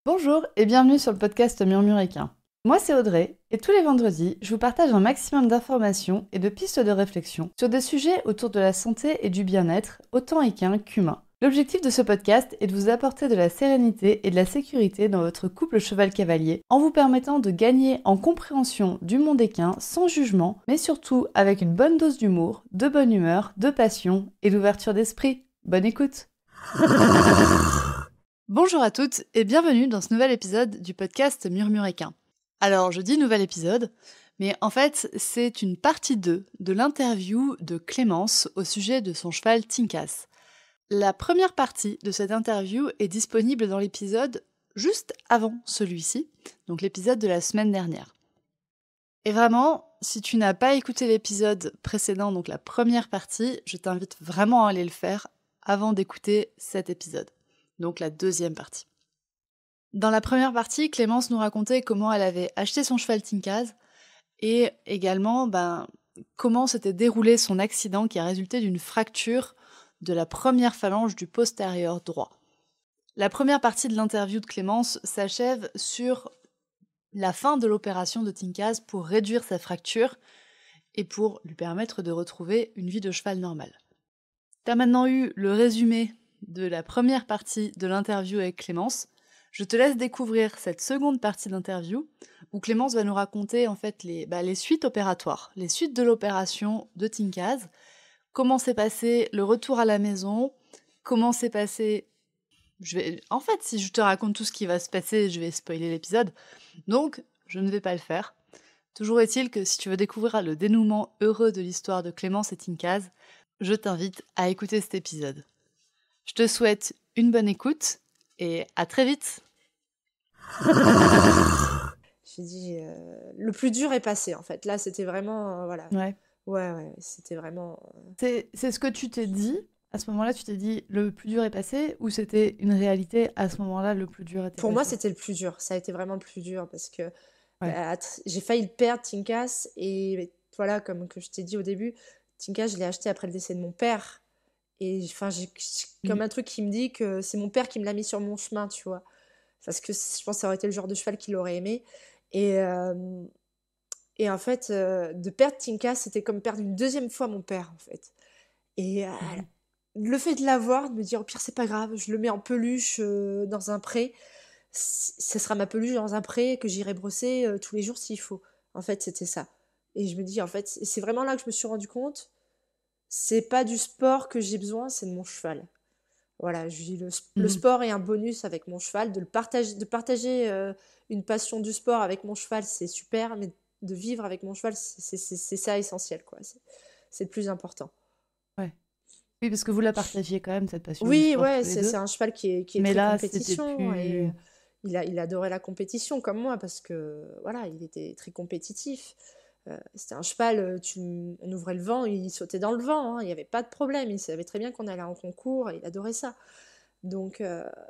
Bonjour et bienvenue sur le podcast Murmuréquin. Moi c'est Audrey et tous les vendredis, je vous partage un maximum d'informations et de pistes de réflexion sur des sujets autour de la santé et du bien-être, autant équin qu'humain. L'objectif de ce podcast est de vous apporter de la sérénité et de la sécurité dans votre couple cheval-cavalier en vous permettant de gagner en compréhension du monde équin sans jugement, mais surtout avec une bonne dose d'humour, de bonne humeur, de passion et d'ouverture d'esprit. Bonne écoute! Bonjour à toutes et bienvenue dans ce nouvel épisode du podcast Murmuréquin. Alors je dis nouvel épisode, mais en fait c'est une partie 2 de l'interview de Clémence au sujet de son cheval Tinkas. La première partie de cette interview est disponible dans l'épisode juste avant celui-ci, donc l'épisode de la semaine dernière. Et vraiment, si tu n'as pas écouté l'épisode précédent, donc la première partie, je t'invite vraiment à aller le faire avant d'écouter cet épisode, donc la deuxième partie. Dans la première partie, Clémence nous racontait comment elle avait acheté son cheval Tinkas et également comment s'était déroulé son accident qui a résulté d'une fracture de la première phalange du postérieur droit. La première partie de l'interview de Clémence s'achève sur la fin de l'opération de Tinkas pour réduire sa fracture et pour lui permettre de retrouver une vie de cheval normale. Tu as maintenant eu le résumé de la première partie de l'interview avec Clémence. Je te laisse découvrir cette seconde partie d'interview où Clémence va nous raconter en fait les suites opératoires, les suites de l'opération de Tinkas. Comment s'est passé le retour à la maison? Comment s'est passé... En fait, si je te raconte tout ce qui va se passer, je vais spoiler l'épisode. Donc, je ne vais pas le faire. Toujours est-il que si tu veux découvrir le dénouement heureux de l'histoire de Clémence et Tinkas, je t'invite à écouter cet épisode. Je te souhaite une bonne écoute et à très vite. J'ai dit, le plus dur est passé en fait. Là, c'était vraiment, voilà. Ouais, c'était vraiment... C'est ce que tu t'es dit, à ce moment-là, tu t'es dit le plus dur est passé, ou c'était une réalité, à ce moment-là, le plus dur était passé? Pour moi, c'était le plus dur. Ça a été vraiment le plus dur parce que j'ai failli le perdre, Tinkas, et voilà, comme que je t'ai dit au début, Tinkas, je l'ai acheté après le décès de mon père. Et enfin, j'ai comme un truc qui me dit que c'est mon père qui me l'a mis sur mon chemin, tu vois. Parce que je pense que ça aurait été le genre de cheval qu'il aurait aimé. Et en fait, de perdre Tinkas, c'était comme perdre une deuxième fois mon père, en fait. Et le fait de l'avoir, de me dire, au pire, c'est pas grave, je le mets en peluche dans un pré. Ce sera ma peluche dans un pré que j'irai brosser tous les jours s'il faut. En fait, c'était ça. Et je me dis, en fait, c'est vraiment là que je me suis rendu compte, c'est pas du sport que j'ai besoin, c'est de mon cheval. Voilà, je dis le sport est un bonus avec mon cheval. De partager une passion du sport avec mon cheval, c'est super, mais de vivre avec mon cheval, c'est ça essentiel, quoi. C'est le plus important. Ouais. Oui, parce que vous la partagiez quand même, cette passion du Oui, sport ouais, tous les deux. c'est un cheval qui est Mais très là, compétition c'était plus... et il adorait la compétition comme moi parce que voilà, il était très compétitif. C'était un cheval, on ouvrait le vent, il sautait dans le vent, hein, il n'y avait pas de problème, il savait très bien qu'on allait en concours et il adorait ça. Donc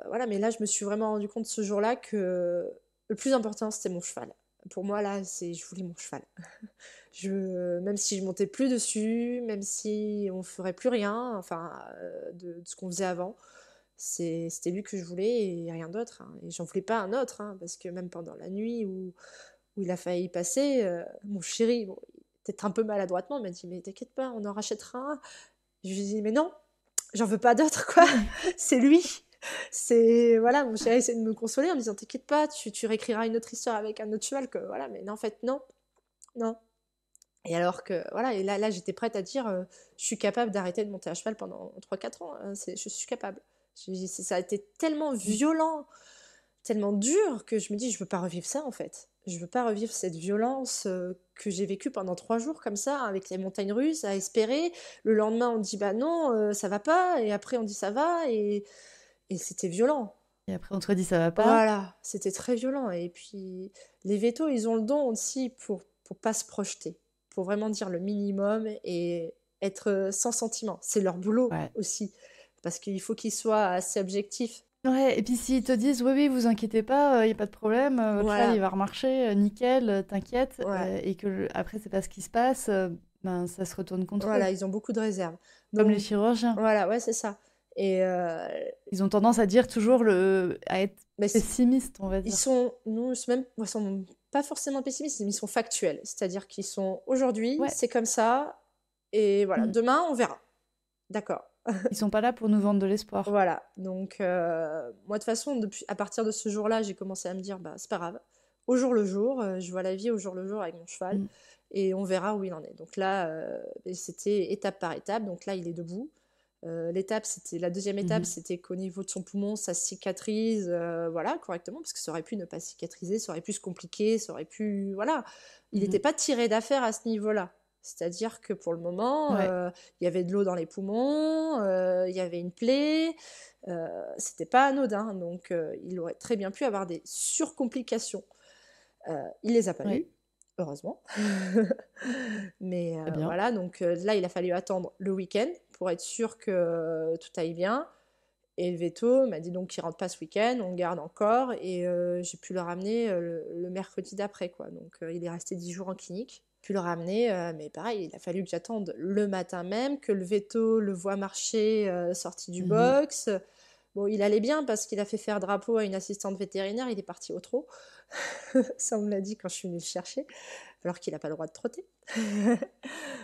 voilà, mais là je me suis vraiment rendu compte ce jour-là que le plus important c'était mon cheval. Pour moi là, je voulais mon cheval. Même si je montais plus dessus, même si on ferait plus rien, enfin de ce qu'on faisait avant, c'était lui que je voulais et rien d'autre. Hein. Et j'en voulais pas un autre, hein, parce que même pendant la nuit où il a failli y passer, mon chéri, bon, peut-être un peu maladroitement, m'a dit mais t'inquiète pas, on en rachètera un. Je lui ai dit mais non, j'en veux pas d'autre quoi, c'est lui. C'est voilà, mon chéri essaie de me consoler en me disant t'inquiète pas, tu réécriras une autre histoire avec un autre cheval que voilà, mais non, en fait non. Et alors que voilà, et là j'étais prête à dire je suis capable d'arrêter de monter à cheval pendant 3-4 ans, hein, je suis capable. Ça a été tellement violent, tellement dur que je me dis je veux pas revivre ça en fait. Je veux pas revivre cette violence que j'ai vécue pendant 3 jours comme ça, avec les montagnes russes, à espérer. Le lendemain, on dit bah non, ça va pas. Et après, on dit ça va. Et c'était violent. Et après, on te dit ça va pas. Voilà, c'était très violent. Et puis, les vétos, ils ont le don aussi pour pas se projeter, pour vraiment dire le minimum et être sans sentiment. C'est leur boulot aussi, parce qu'il faut qu'ils soient assez objectifs. Ouais, et puis s'ils te disent oui, vous inquiétez pas, il n'y a pas de problème, votre cheval il va remarcher, nickel, t'inquiète, et que après c'est pas ce qui se passe, ça se retourne contre eux. Voilà, ils ont beaucoup de réserves. Comme les chirurgiens. Voilà, ouais, c'est ça. Et Ils ont tendance à dire toujours à être bah, pessimistes, on va ils dire. sont, nous, même, ils sont pas forcément pessimistes, mais ils sont factuels. C'est-à-dire qu'ils sont aujourd'hui, Ouais. c'est comme ça, et voilà, Mm. demain, on verra. D'accord. Ils sont pas là pour nous vendre de l'espoir. Voilà. Donc, moi, de toute façon, à partir de ce jour-là, j'ai commencé à me dire, bah, c'est pas grave. Au jour le jour, je vois la vie au jour le jour avec mon cheval, Mm. et on verra où il en est. Donc là, c'était étape par étape. Donc là, il est debout. La deuxième étape, Mhm. c'était qu'au niveau de son poumon, ça cicatrise, voilà, correctement, parce que ça aurait pu ne pas cicatriser, ça aurait pu se compliquer, ça aurait pu, voilà. Il n'était Mhm. pas tiré d'affaire à ce niveau-là. C'est-à-dire que pour le moment, Ouais. il y avait de l'eau dans les poumons, il y avait une plaie, c'était pas anodin, donc il aurait très bien pu avoir des surcomplications. Il les a pas Ouais. eues, heureusement. Mais Très bien. voilà, donc là, il a fallu attendre le week-end pour être sûr que tout aille bien. Et le veto m'a dit donc qu'il rentre pas ce week-end, on le garde encore. Et j'ai pu le ramener le mercredi d'après, quoi. Donc il est resté 10 jours en clinique. Pu le ramener, mais pareil, il a fallu que j'attende le matin même, que le veto le voit marcher sorti du Mhm. box. Bon, il allait bien parce qu'il a fait faire drapeau à une assistante vétérinaire, il est parti au trot. Ça, on me l'a dit quand je suis venue le chercher, alors qu'il n'a pas le droit de trotter.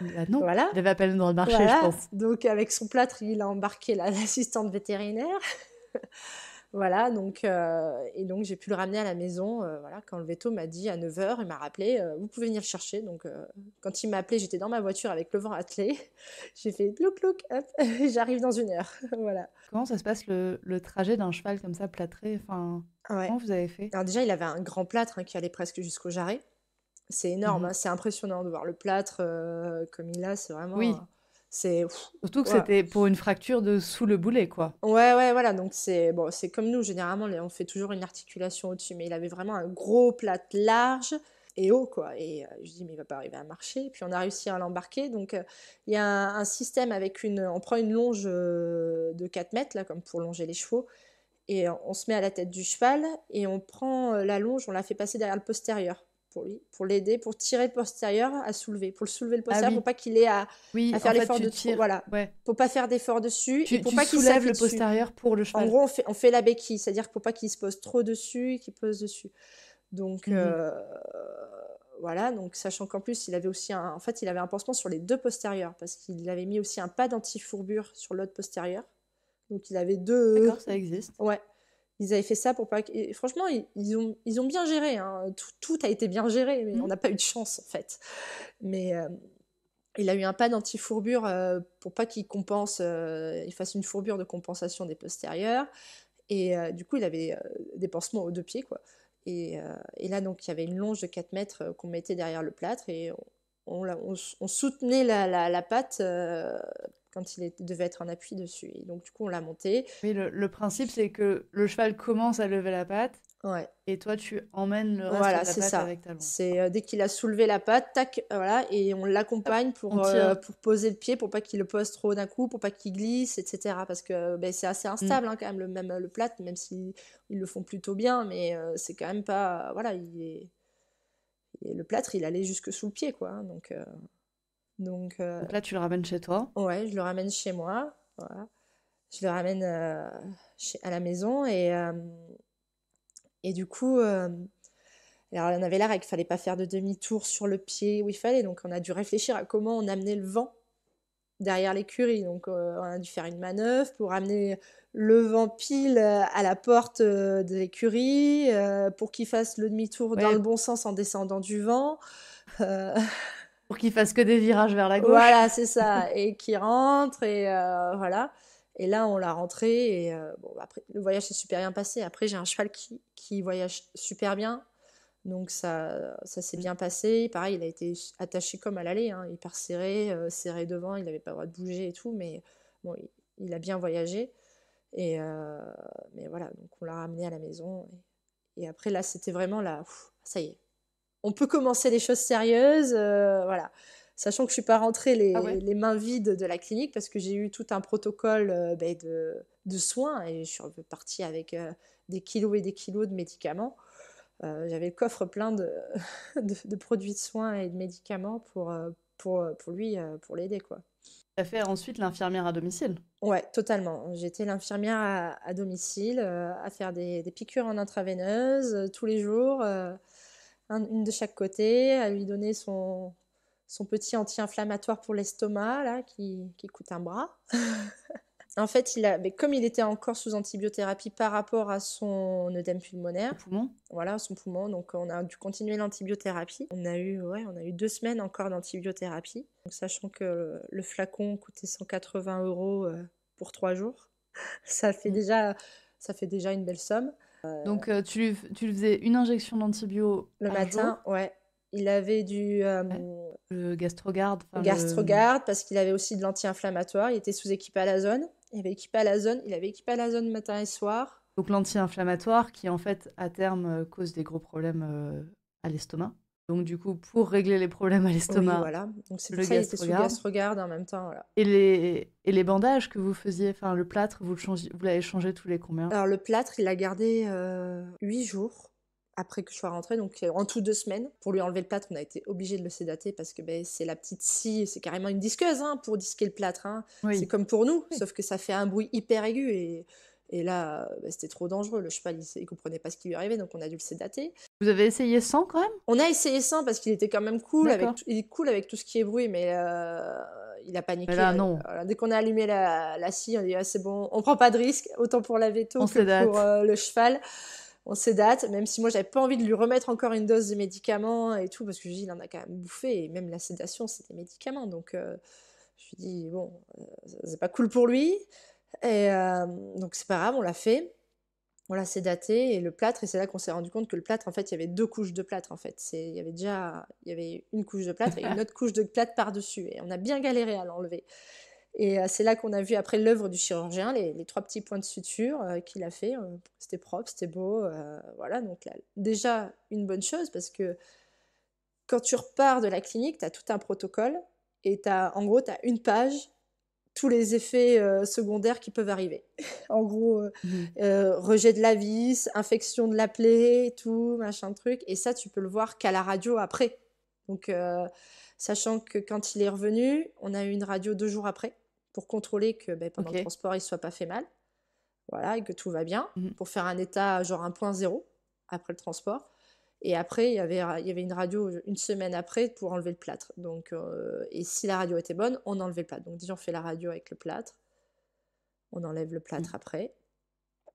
Bah non, Voilà, il avait à peine le droit de marcher, je voilà. pense. Donc, avec son plâtre, il a embarqué l'assistante vétérinaire. Voilà, donc, et donc j'ai pu le ramener à la maison. Voilà, quand le veto m'a dit à 9h, il m'a rappelé, vous pouvez venir le chercher. Donc, quand il m'a appelé, j'étais dans ma voiture avec le vent attelé. J'ai fait plouc plouc, hop, j'arrive dans 1 heure. Voilà. Comment ça se passe le trajet d'un cheval comme ça plâtré? Enfin, Ouais. comment vous avez fait? Alors, déjà, il avait un grand plâtre qui allait presque jusqu'au jarret. C'est énorme, Mhm. hein, c'est impressionnant de voir le plâtre comme il a. C'est vraiment. Oui, C'est. surtout que Ouais. c'était pour une fracture de sous le boulet, quoi. Ouais, ouais, voilà, donc c'est bon, c'est comme nous, généralement, on fait toujours une articulation au-dessus, mais il avait vraiment un gros plâtre large et haut, quoi. Et je dis, mais il va pas arriver à marcher. Puis on a réussi à l'embarquer. Donc il y a un système avec on prend une longe de 4 mètres, là, comme pour longer les chevaux, et on se met à la tête du cheval et on prend la longe, on la fait passer derrière le postérieur pour lui, pour l'aider, pour tirer le postérieur à soulever, pour le soulever le Ah postérieur, pour oui, pas qu'il ait oui, à en faire fait, l'effort tu de trop, tires. voilà, Ouais. pour pas faire d'effort dessus et pour Tu pas qu'il soulèves s'appuie le dessus. postérieur pour le En cheval. gros, on fait la béquille, c'est-à-dire pour pas qu'il se pose trop dessus et qu'il pose dessus. Donc Mhm. voilà, donc sachant qu'en plus il avait aussi en fait il avait un pansement sur les deux postérieurs parce qu'il avait mis aussi un pad anti-fourbure sur l'autre postérieur. Donc il avait deux. D'accord, ça existe. Ouais. Ils avaient fait ça pour pas. Et franchement, ils ont bien géré, hein. Tout a été bien géré, mais on Mhm. n'a pas eu de chance en fait. Mais il a eu un pad anti-fourbure pour pas qu'il compense, il fasse une fourbure de compensation des postérieurs. Et du coup, il avait des pansements aux deux pieds, quoi. Et là, donc, il y avait une longe de 4 mètres qu'on mettait derrière le plâtre et on soutenait la patte quand devait être un appui dessus. Et donc, du coup, on l'a monté. Oui, le principe, c'est que le cheval commence à lever la patte Ouais. et toi, tu emmènes le reste Voilà, de la c'est patte ça. avec ta longe, C'est quoi. dès qu'il a soulevé la patte, tac, voilà, et on Hop, l'accompagne on tire. pour poser le pied, pour pas qu'il le pose trop d'un coup, pour pas qu'il glisse, etc. Parce que ben, c'est assez Mm. instable hein, quand même, même le plâtre, même si ils le font plutôt bien, mais c'est quand même pas, voilà, le plâtre, il allait jusque sous le pied, quoi. Hein, donc Donc là, tu le ramènes chez toi. ouais, je le ramène chez moi, voilà. Je le ramène à la maison et du coup. Alors, on avait la règle, il fallait pas faire de demi-tour sur le pied où il fallait, donc on a dû réfléchir à comment on amenait le vent derrière l'écurie. Donc, on a dû faire une manœuvre pour amener le vent pile à la porte de l'écurie, pour qu'il fasse le demi-tour dans le Ouais, bon sens en descendant du vent. Euh, pour qu'il fasse que des virages vers la gauche. voilà, c'est ça, et qui rentre, et voilà. Et là, on l'a rentré, et bon, après, le voyage s'est super bien passé. Après, j'ai un cheval qui voyage super bien. Donc ça s'est Mm. bien passé. Pareil, il a été attaché comme à l'aller, hein, hyper serré, serré devant, il n'avait pas le droit de bouger et tout, mais bon, il a bien voyagé. Et mais voilà, donc on l'a ramené à la maison. Et après là, c'était vraiment là, ça y est, on peut commencer les choses sérieuses, voilà. Sachant que je suis pas rentrée Ah ouais? les mains vides de la clinique parce que j'ai eu tout un protocole ben, de soins et je suis partie avec des kilos et des kilos de médicaments. J'avais le coffre plein de produits de soins et de médicaments pour lui, pour l'aider, quoi. Tu as fait ensuite l'infirmière à domicile. Ouais, totalement. J'étais l'infirmière à domicile, à faire des piqûres en intraveineuse tous les jours, une de chaque côté, à lui donner son petit anti-inflammatoire pour l'estomac, là, qui coûte un bras. En fait, mais comme il était encore sous antibiothérapie par rapport à son œdème pulmonaire, Au poumon. voilà, son poumon, donc on a dû continuer l'antibiothérapie. On a eu 2 semaines encore d'antibiothérapie, donc, sachant que le flacon coûtait 180 € pour 3 jours. Ça fait déjà une belle somme. Donc tu lui faisais une injection d'antibio Le par jour. matin, ouais, il avait du Ouais. Le Gastroguard. Gastroguard parce qu'il avait aussi de l'anti-inflammatoire. Il était sous équipalazone. Il avait équipalazone matin et soir. Donc l'anti-inflammatoire qui en fait à terme cause des gros problèmes à l'estomac. Donc du coup pour régler les problèmes à Oui, l'estomac, voilà. Donc c'est le pour ça qu'il était sous Gastroguard. Gastroguard en même temps. Voilà. Et les bandages que vous faisiez, enfin le plâtre, vous l'avez changé tous les combien? Alors le plâtre, il l'a gardé 8 jours après que je sois rentrée, donc en tout 2 semaines. Pour lui enlever le plâtre, on a été obligé de le sédater parce que c'est la petite scie, c'est carrément une disqueuse pour disquer le plâtre. Oui. C'est comme pour nous, Oui. sauf que ça fait un bruit hyper aigu et là, c'était trop dangereux. Le cheval, il comprenait pas ce qui lui arrivait, donc on a dû le sédater. Vous avez essayé sans quand même? On a essayé sans parce qu'il était quand même cool. D'accord. Il est cool avec tout ce qui est bruit, mais il a paniqué. Mais là, non. Voilà, dès qu'on a allumé la scie, on dit ah, c'est bon, on prend pas de risque, autant pour la veto On que sédate. pour le cheval. On sédate, même si moi j'avais pas envie de lui remettre encore une dose de médicaments et tout, parce que je dis il en a quand même bouffé, et même la sédation c'est des médicaments, donc je lui dis bon, c'est pas cool pour lui, et donc c'est pas grave, on l'a fait. On l'a sédaté et le plâtre, et c'est là qu'on s'est rendu compte que le plâtre, en fait, il y avait 2 couches de plâtre, en fait. Il y avait une couche de plâtre et une autre couche de plâtre par-dessus. Et on a bien galéré à l'enlever. Et c'est là qu'on a vu après l'œuvre du chirurgien, les 3 petits points de suture qu'il a fait. C'était propre, c'était beau. Voilà, donc là, déjà une bonne chose parce que quand tu repars de la clinique, tu as tout un protocole et en gros, tu as une page tous les effets secondaires qui peuvent arriver. En gros, rejet de la vis, infection de la plaie, tout, machin truc. Et ça, tu peux le voir qu'à la radio après. Donc, sachant que quand il est revenu, on a eu une radio 2 jours après pour contrôler que pendant le transport, il ne soit pas fait mal. Voilà, et que tout va bien. Pour faire un état genre 1.0 après le transport. Et après, il y avait une radio une semaine après pour enlever le plâtre. Donc, et si la radio était bonne, on enlevait le plâtre. Donc déjà, on fait la radio avec le plâtre. On enlève le plâtre après.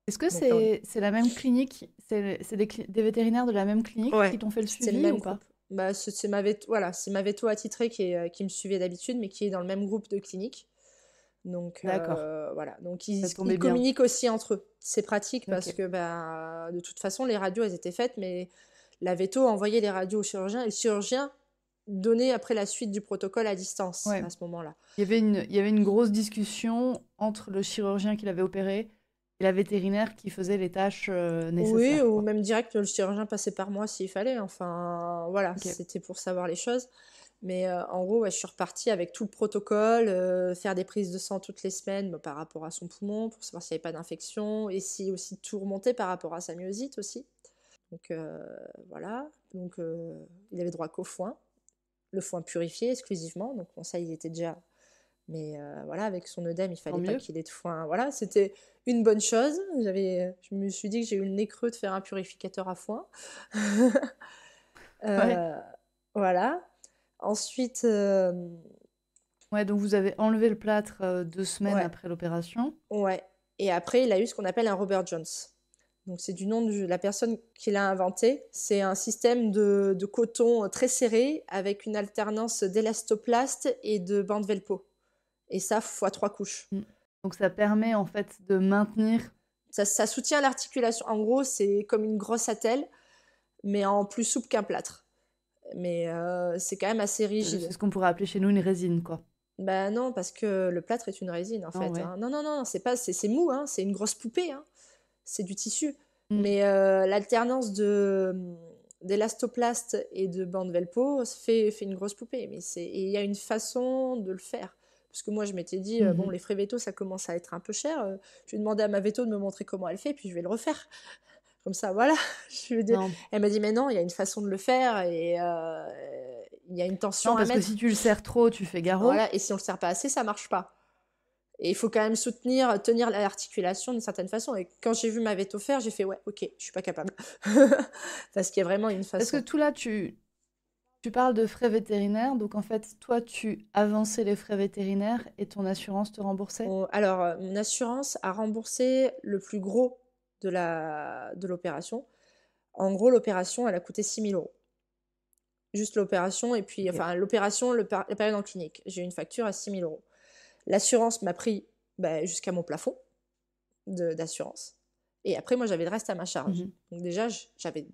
Est-ce que c'est la même clinique? C'est des vétérinaires de la même clinique qui t'ont fait le suivi même ou pas? C'est ma veto attitrée qui me suivait d'habitude, mais qui est dans le même groupe de cliniques. Donc, voilà. Donc, ils communiquent aussi entre eux. C'est pratique parce que de toute façon, les radios, elles étaient faites, mais la veto envoyait les radios au chirurgien et le chirurgien donnait après la suite du protocole à distance à ce moment-là. Il y avait une grosse discussion entre le chirurgien qui l'avait opéré et la vétérinaire qui faisait les tâches nécessaires. Oui, ou même direct, le chirurgien passait par moi s'il fallait. Enfin, voilà, c'était pour savoir les choses. Mais en gros, je suis repartie avec tout le protocole, faire des prises de sang toutes les semaines par rapport à son poumon, pour savoir s'il n'y avait pas d'infection, et si aussi tout remontait par rapport à sa myosite aussi. Donc voilà, donc il avait droit qu'au foin, le foin purifié exclusivement, donc bon, ça il était déjà... Mais voilà, avec son œdème, il fallait pas qu'il ait de foin. Voilà, c'était une bonne chose. Je me suis dit que j'ai eu le nez creux de faire un purificateur à foin. Voilà. Ensuite... Ouais, donc vous avez enlevé le plâtre 2 semaines après l'opération. Ouais. Et après, il a eu ce qu'on appelle un Robert Jones. Donc c'est du nom de la personne qui l'a inventé. C'est un système de coton très serré avec une alternance d'élastoplaste et de bande Velpo. Et ça, fois 3 couches. Donc ça permet en fait de maintenir... Ça soutient l'articulation. En gros, c'est comme une grosse attelle, mais en plus souple qu'un plâtre. Mais c'est quand même assez rigide. C'est ce qu'on pourrait appeler chez nous une résine, quoi. Bah non, parce que le plâtre est une résine, en fait. Ouais. Non, c'est mou, c'est une grosse poupée. C'est du tissu. Mais l'alternance d'élastoplaste et de bande Velpo fait une grosse poupée. Mais il y a une façon de le faire. Parce que moi, je m'étais dit, bon, les frais veto, ça commence à être un peu cher. Je vais demander à ma veto de me montrer comment elle fait, puis je vais le refaire. Comme ça, voilà. Elle m'a dit, mais non, il y a une façon de le faire. il y a une tension Non, à parce que mettre. si tu le serres trop, tu fais garrot. Voilà, et si on le serre pas assez, ça marche pas. Et il faut quand même tenir l'articulation d'une certaine façon. Et quand j'ai vu ma veto faire, j'ai fait ouais, ok, je suis pas capable. Parce qu'il y a vraiment une Parce que façon. tout là, tu parles de frais vétérinaires, donc en fait, toi, tu avançais les frais vétérinaires et ton assurance te remboursait? Alors, mon assurance a remboursé le plus gros de l'opération. En gros, l'opération, elle a coûté 6 000 euros. Juste l'opération, et puis, Ok. enfin, l'opération, la période en clinique. J'ai eu une facture à 6 000 euros. L'assurance m'a pris jusqu'à mon plafond d'assurance. Et après, moi, j'avais le reste à ma charge. Mhm. Donc déjà, j'avais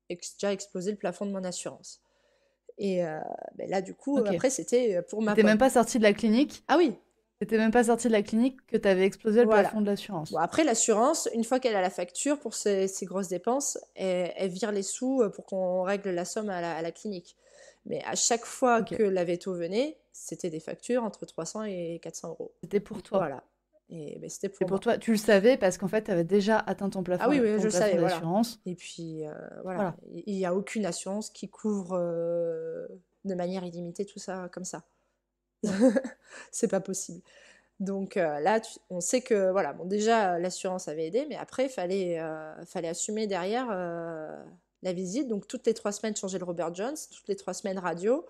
déjà explosé le plafond de mon assurance. Et là, du coup, Ok. après, c'était pour ma T'étais pomme. même pas sorti de la clinique? Ah oui, T'étais même pas sorti de la clinique que t'avais explosé le voilà. plafond de Bon, l'assurance. après, l'assurance, une fois qu'elle a la facture pour ces grosses dépenses, elle vire les sous pour qu'on règle la somme à la clinique. Mais à chaque fois Ok. que la veto venait, c'était des factures entre 300 et 400 euros. C'était pour toi. Voilà. Et c'était C'est pour pour moi. toi. Tu le savais parce qu'en fait, t'avais déjà atteint Ah oui, oui, je ton le plafond savais, voilà. d'assurance. Et puis, voilà, Voilà. il n'y a aucune assurance qui couvre de manière illimitée tout ça comme ça. Non. C'est pas possible. Donc là, on sait que, voilà, bon, déjà, l'assurance avait aidé, mais après, fallait assumer derrière la visite. Donc, toutes les 3 semaines, changer le Robert Jones, toutes les 3 semaines, radio,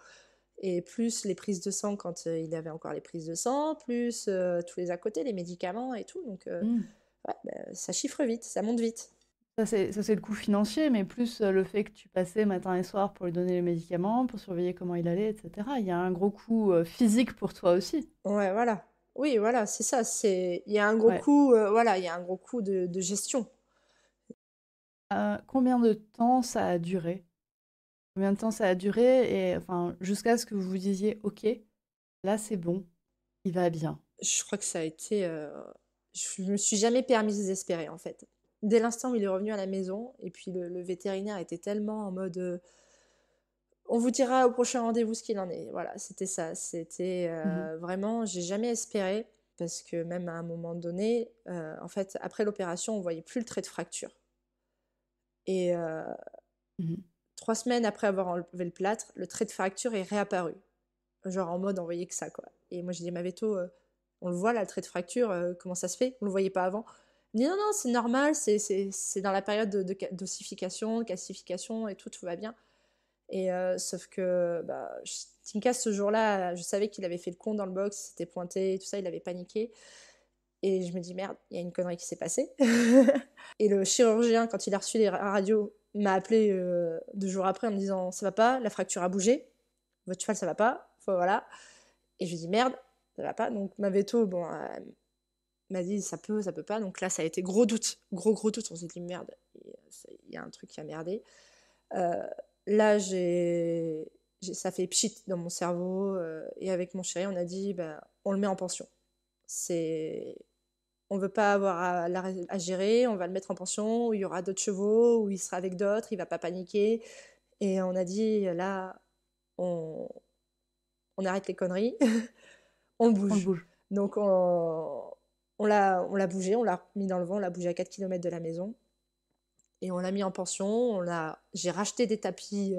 et plus les prises de sang quand il avait encore les prises de sang, plus tous les à côté, les médicaments et tout. Donc, Hmm. ouais, ça chiffre vite, ça monte vite. Ça, c'est le coût financier, mais plus le fait que tu passais matin et soir pour lui donner les médicaments, pour surveiller comment il allait, etc. Il y a un gros coût physique pour toi aussi. Ouais, voilà. Oui, voilà, c'est ça. Il y a un gros Ouais. coût, voilà, il y a un gros coût de gestion. Combien de temps ça a duré? Combien de temps ça a duré et enfin jusqu'à ce que vous vous disiez OK, là c'est bon, il va bien. Je crois que ça a été. Je me suis jamais permise de désespérer, en fait. Dès l'instant où il est revenu à la maison, et puis le vétérinaire était tellement en mode on vous dira au prochain rendez-vous ce qu'il en est. Voilà, c'était ça. C'était Mhm. vraiment, j'ai jamais espéré, parce que même à un moment donné, en fait, après l'opération, on voyait plus le trait de fracture. Et Mhm. 3 semaines après avoir enlevé le plâtre, le trait de fracture est réapparu. Genre en mode, on voyait que ça, quoi. Et moi, j'ai dit, ma veto, on le voit là, le trait de fracture, comment ça se fait? On le voyait pas avant. Il me dit, non, non, c'est normal, c'est dans la période d'ossification, de calcification et tout va bien. Et sauf que Tinka, ce jour-là, je savais qu'il avait fait le con dans le box, il s'était pointé, tout ça, il avait paniqué. Et je me dis, merde, il y a une connerie qui s'est passée. Et le chirurgien, quand il a reçu les radios, m'a appelé 2 jours après en me disant, ça va pas, la fracture a bougé, votre cheval, ça va pas, enfin, voilà. Et je lui dis, merde, ça va pas. Donc ma veto, bon, m'a dit, ça peut pas. Donc là, ça a été gros doute, gros doute. On s'est dit, merde, il y a un truc qui a merdé. Euh, Là, ça fait pchit dans mon cerveau. Et avec mon chéri, on a dit, on le met en pension. C'est, on veut pas avoir à gérer, on va le mettre en pension, où il y aura d'autres chevaux, où il sera avec d'autres, il va pas paniquer. Et on a dit, là, on, on arrête les conneries, on le On le bouge. bouge. Donc on l'a bougé, on l'a mis dans le vent, on l'a bougé à 4 km de la maison. Et on l'a mis en pension. J'ai racheté des tapis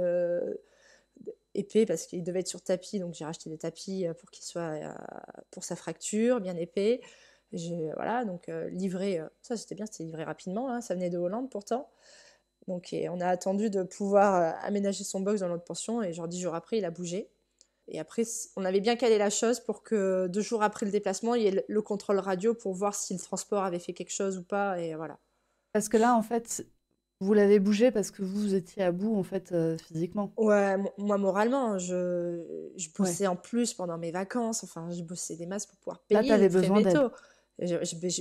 épais parce qu'il devait être sur tapis. Donc j'ai racheté des tapis pour qu'il soit pour sa fracture, bien épais. Voilà, donc livré, ça c'était bien, c'était livré rapidement. Hein, ça venait de Hollande pourtant. Donc on a attendu de pouvoir aménager son box dans notre pension. Et genre 10 jours après, il a bougé. Et après, on avait bien calé la chose pour que 2 jours après le déplacement, il y ait le contrôle radio pour voir si le transport avait fait quelque chose ou pas. Et voilà. Parce que là en fait, vous l'avez bougé parce que vous étiez à bout en fait physiquement. Ouais, moi moralement, je Ouais. bossais en plus pendant mes vacances. Enfin, je bossais des masses pour pouvoir Là payer les t'avais frais besoin d'aide. véto.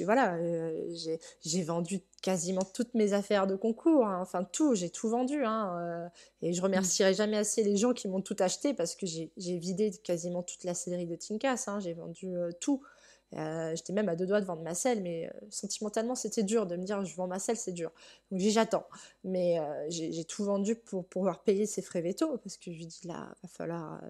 Voilà, j'ai vendu quasiment toutes mes affaires de concours. Hein. Enfin, tout, j'ai tout vendu. Hein. Et je Mm. remercierai jamais assez les gens qui m'ont tout acheté parce que j'ai vidé quasiment toute la sellerie de Tinkas. Hein. J'ai vendu tout. J'étais même à 2 doigts de vendre ma selle, mais sentimentalement, c'était dur de me dire je vends ma selle, c'est dur. Donc j'ai dit j'attends. Mais j'ai tout vendu pour pouvoir payer ses frais véto parce que je lui dis là, va falloir,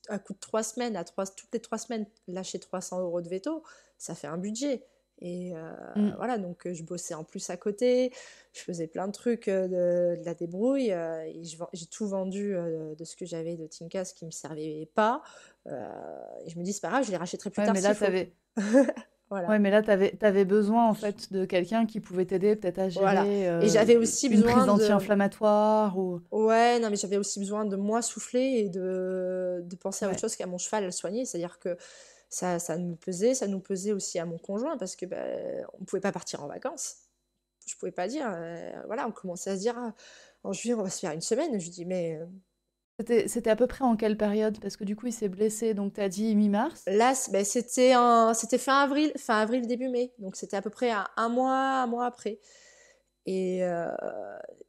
à coup de 3 semaines, toutes les 3 semaines, lâcher 300 euros de veto, ça fait un budget. Et Mm. voilà, donc je bossais en plus à côté, je faisais plein de trucs de la débrouille, et j'ai tout vendu de ce que j'avais de Tinka, ce qui me servait pas. Et je me dis, c'est pas grave, je les rachèterai plus Ouais, tard mais s'il là, faut. t'avais, Voilà. ouais, mais là, t'avais besoin en fait de quelqu'un qui pouvait t'aider peut-être à Voilà. gérer Et j'avais aussi une prise besoin de. d'anti-inflammatoire ou. Ouais, non, mais j'avais aussi besoin de moi souffler et de penser à autre Ouais. chose qu'à mon cheval à le soigner. C'est-à-dire que ça ça nous pesait aussi à mon conjoint parce que on pouvait pas partir en vacances. Je pouvais pas dire. Voilà, on commençait à se dire, ah, en juillet, on va se faire une semaine. Je dis, mais C'était à peu près en quelle période? Parce que du coup, il s'est blessé, donc t'as dit mi-mars. là, c'était fin avril, début mai. Donc c'était à peu près à un mois après. Et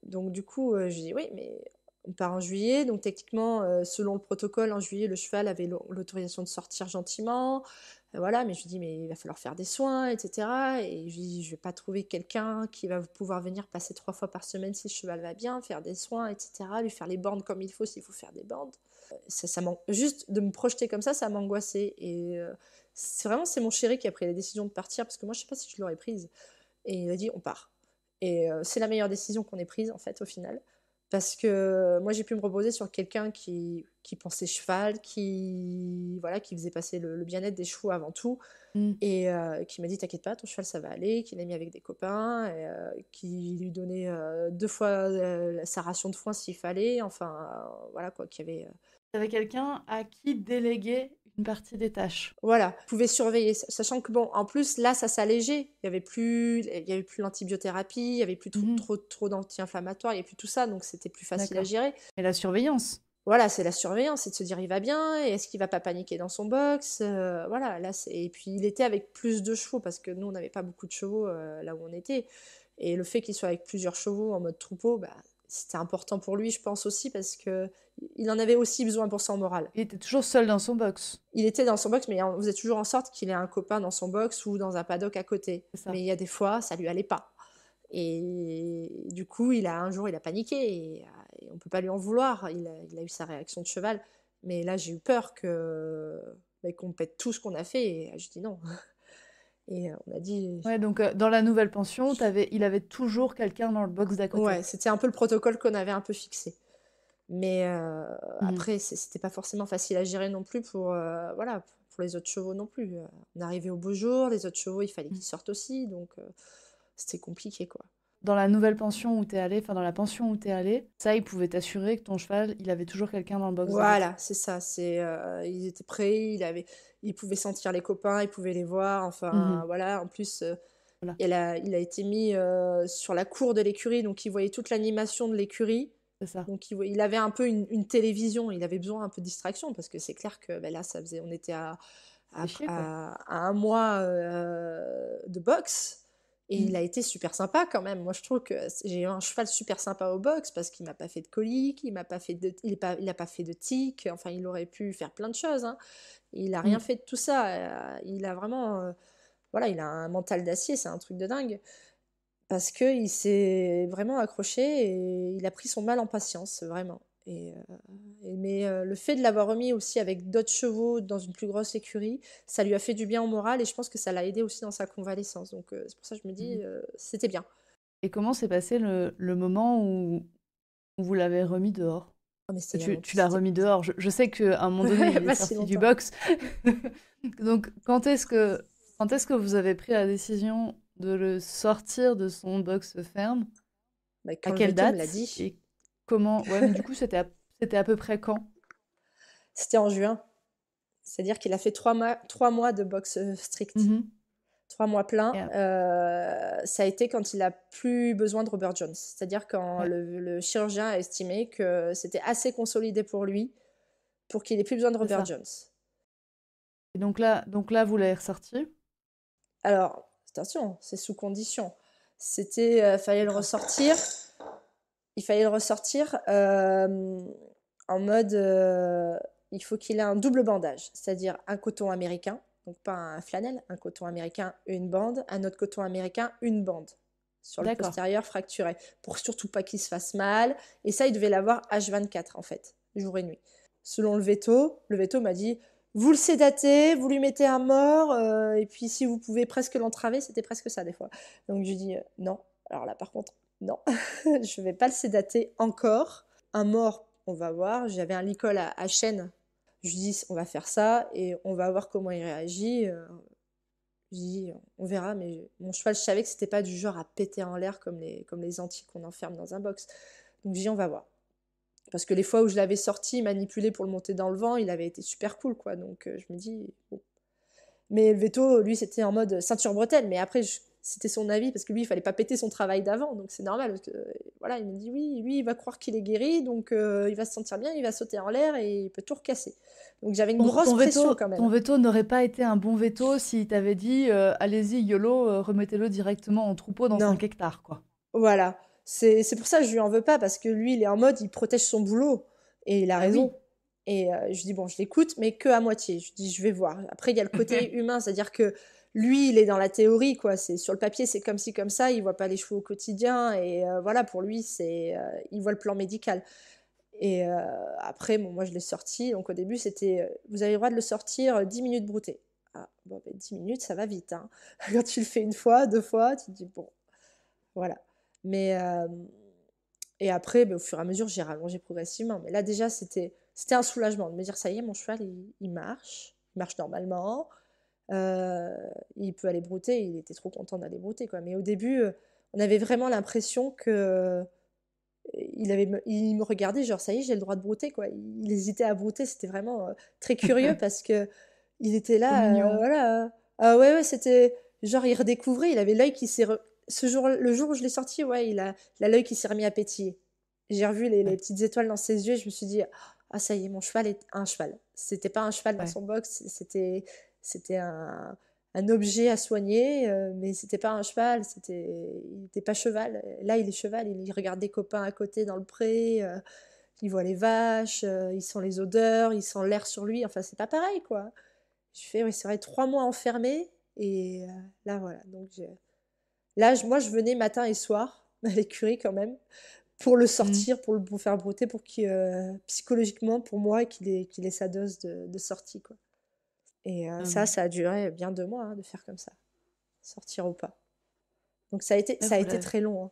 donc, du coup, je dis oui, mais on part en juillet. Donc, techniquement, selon le protocole, en juillet, le cheval avait l'autorisation de sortir gentiment. Voilà, mais je lui dis, mais il va falloir faire des soins, etc. Et je lui dis, je vais pas trouver quelqu'un qui va pouvoir venir passer 3 fois par semaine si le cheval va bien, faire des soins, etc. Lui faire les bandes comme il faut s'il faut faire des bandes. Juste de me projeter comme ça m'angoissait. Et c'est mon chéri qui a pris la décision de partir parce que moi, je sais pas si je l'aurais prise. Et il a dit, on part. Et c'est la meilleure décision qu'on ait prise, en fait, au final. Parce que moi, j'ai pu me reposer sur quelqu'un qui pensait cheval, voilà, qui faisait passer le bien-être des chevaux avant tout. Mm. Et qui m'a dit, t'inquiète pas, ton cheval, ça va aller. Qui l'a mis avec des copains. Et, qui lui donnait 2 fois sa ration de foin s'il fallait. Enfin, voilà, quoi, qui avait... T'avais quelqu'un à qui déléguer une partie des tâches. Voilà, vous pouvez surveiller, sachant que bon, en plus là, ça s'allégeait. Il y avait plus l'antibiothérapie, il y avait plus Mhm. trop d'anti-inflammatoires, il y avait plus tout ça, donc c'était plus facile à D'accord. gérer. Et la surveillance. Voilà, c'est la surveillance, c'est de se dire il va bien, et est-ce qu'il va pas paniquer dans son box, voilà, là et puis il était avec plus de chevaux parce que nous on n'avait pas beaucoup de chevaux là où on était, et le fait qu'il soit avec plusieurs chevaux en mode troupeau, bah, c'était important pour lui, je pense aussi, parce que il en avait aussi besoin pour son moral. Il était toujours seul dans son box. Il était dans son box, mais on faisait toujours en sorte qu'il ait un copain dans son box ou dans un paddock à côté. C'est ça. Mais il y a des fois, ça lui allait pas. Et du coup, un jour, il a paniqué, et on peut pas lui en vouloir. Il a eu sa réaction de cheval. Mais là, j'ai eu peur qu'on pète tout ce qu'on a fait. Et je dis non. Et on a dit, Ouais, donc dans la nouvelle pension, il avait toujours quelqu'un dans le box d'à côté. ouais, c'était un peu le protocole qu'on avait un peu fixé. Mais Mhm. après, c'était pas forcément facile à gérer non plus voilà, pour les autres chevaux non plus. On arrivait au beau jour, les autres chevaux, il fallait Mhm. qu'ils sortent aussi, donc c'était compliqué, quoi. Dans la nouvelle pension où t'es allé, enfin dans la pension où t'es allé, ça, il pouvait t'assurer que ton cheval, il avait toujours quelqu'un dans le box d'à côté. Voilà, c'est ça. Ils étaient prêts, ils pouvaient sentir les copains, ils pouvaient les voir. Enfin, Mhm. voilà. En plus, Voilà, il a été mis sur la cour de l'écurie, donc il voyait toute l'animation de l'écurie. c'est ça. Donc il avait un peu une télévision, il avait besoin un peu de distraction parce que c'est clair que là, on était C'est chier, quoi. à un mois de boxe, et il Mhm. a été super sympa quand même. Moi, je trouve que j'ai eu un cheval super sympa au box parce qu'il m'a pas fait de colique, il a pas fait de tic. Enfin, il aurait pu faire plein de choses, hein. Il a rien Mhm. fait de tout ça. Il a vraiment, voilà, il a un mental d'acier, c'est un truc de dingue. Parce qu'il s'est vraiment accroché et il a pris son mal en patience, vraiment. Mais le fait de l'avoir remis aussi avec d'autres chevaux dans une plus grosse écurie, ça lui a fait du bien au moral, et je pense que ça l'a aidé aussi dans sa convalescence. Donc c'est pour ça que je me dis, Mhm. c'était bien. Et comment s'est passé le moment où vous l'avez remis dehors? Oh, mais c'était il y a longtemps, Tu l'as remis dehors. Je sais qu'à un moment donné, il est pas si sorti du longtemps. box. Donc, quand est-ce que vous avez pris la décision de le sortir de son box ferme? Bah, À quand le quelle veto me l'a date? dit, Et comment? Ouais, mais du coup, c'était à peu près quand? c'était en juin. C'est-à-dire qu'il a fait 3 mois de boxe strict. Mhm. 3 mois pleins, Et, ça a été quand il a plus besoin de Robert Jones. C'est-à-dire quand ouais, le chirurgien a estimé que c'était assez consolidé pour lui pour qu'il ait plus besoin de c'est Robert ça. Jones. Et donc là, vous l'avez ressorti. Alors, attention, c'est sous condition. Fallait le D'accord. ressortir. Il fallait le ressortir en mode, il faut qu'il ait un double bandage, c'est-à-dire un coton américain, donc pas un flanelle, un coton américain, une bande, un autre coton américain, une bande sur le D'accord. postérieur fracturé, pour surtout pas qu'il se fasse mal. Et ça, il devait l'avoir H24 en fait, jour et nuit. Selon le veto m'a dit, vous le sédatez, vous lui mettez un mort, et puis si vous pouvez presque l'entraver, c'était presque ça des fois. Donc je lui dis non. Alors là, par contre, non, je vais pas le sédater encore. Un mort, on va voir. J'avais un licol à chêne. Je lui dis on va faire ça et on va voir comment il réagit. Je dis on verra, mais mon cheval, je savais que c'était pas du genre à péter en l'air comme les antiques qu'on enferme dans un box. Donc je dis on va voir. Parce que les fois où je l'avais sorti, manipulé pour le monter dans le vent, il avait été super cool, quoi. Donc je me dis, bon. Mais le veto, lui, c'était en mode ceinture bretelle. Mais après, c'était son avis, parce que lui, il fallait pas péter son travail d'avant. Donc c'est normal. Parce que, voilà, il me dit, oui, lui, il va croire qu'il est guéri, donc il va se sentir bien, il va sauter en l'air et il peut tout recasser. Donc j'avais une grosse pression quand Ton même. veto n'aurait pas été un bon veto s'il t'avait dit allez-y, YOLO, remettez-le directement en troupeau dans Non, 5 hectares, quoi. voilà. C'est pour ça que je lui en veux pas, parce que lui, il est en mode, il protège son boulot. Et il a Bah oui. raison. Et je dis, bon, je l'écoute, mais que à moitié. Je dis, je vais voir. Après, il y a le côté humain, c'est-à-dire que lui, il est dans la théorie, quoi. C'est sur le papier, c'est comme ci, comme ça. Il voit pas les chevaux au quotidien. Et voilà, pour lui, il voit le plan médical. Et après, bon, moi, je l'ai sorti. Donc, au début, c'était, vous avez le droit de le sortir 10 minutes brouté. Ah, bon, ben, 10 minutes, ça va vite, hein. Quand tu le fais une fois, deux fois, tu te dis, bon, voilà. Mais, et après, ben, au fur et à mesure, j'ai rallongé progressivement. Mais là, déjà, c'était un soulagement de me dire, ça y est, mon cheval, il marche normalement. Il peut aller brouter. Il était trop content d'aller brouter, quoi. Mais au début, on avait vraiment l'impression que il me regardait, genre, ça y est, j'ai le droit de brouter, quoi. Il hésitait à brouter. C'était vraiment très curieux parce que il était Trop là, mignon. voilà. Ah ouais, ouais, c'était genre, il redécouvrait. Il avait l'œil qui s'est. Le jour où je l'ai sorti, ouais, il a l'œil qui s'est remis à pétiller. J'ai revu les Ouais, petites étoiles dans ses yeux et je me suis dit, ah, ça y est, mon cheval est un cheval. C'était pas un cheval dans ouais. son box, c'était un objet à soigner, mais c'était pas un cheval, il n'était pas cheval. Là, il est cheval, il regarde des copains à côté dans le pré, il voit les vaches, il sent les odeurs, il sent l'air sur lui. Enfin, c'est pas pareil, quoi. Je fais, oui, c'est vrai, 3 mois enfermé et là, voilà. Donc, là, moi, je venais matin et soir à l'écurie quand même pour le Mm. sortir, pour faire brouter, pour qu'il, psychologiquement, pour moi, qu'il ait sa dose de sortie, quoi. Et Euh, ça a duré bien 2 mois, hein, de faire comme ça, sortir ou pas. Donc ouais, ça a été très long, hein.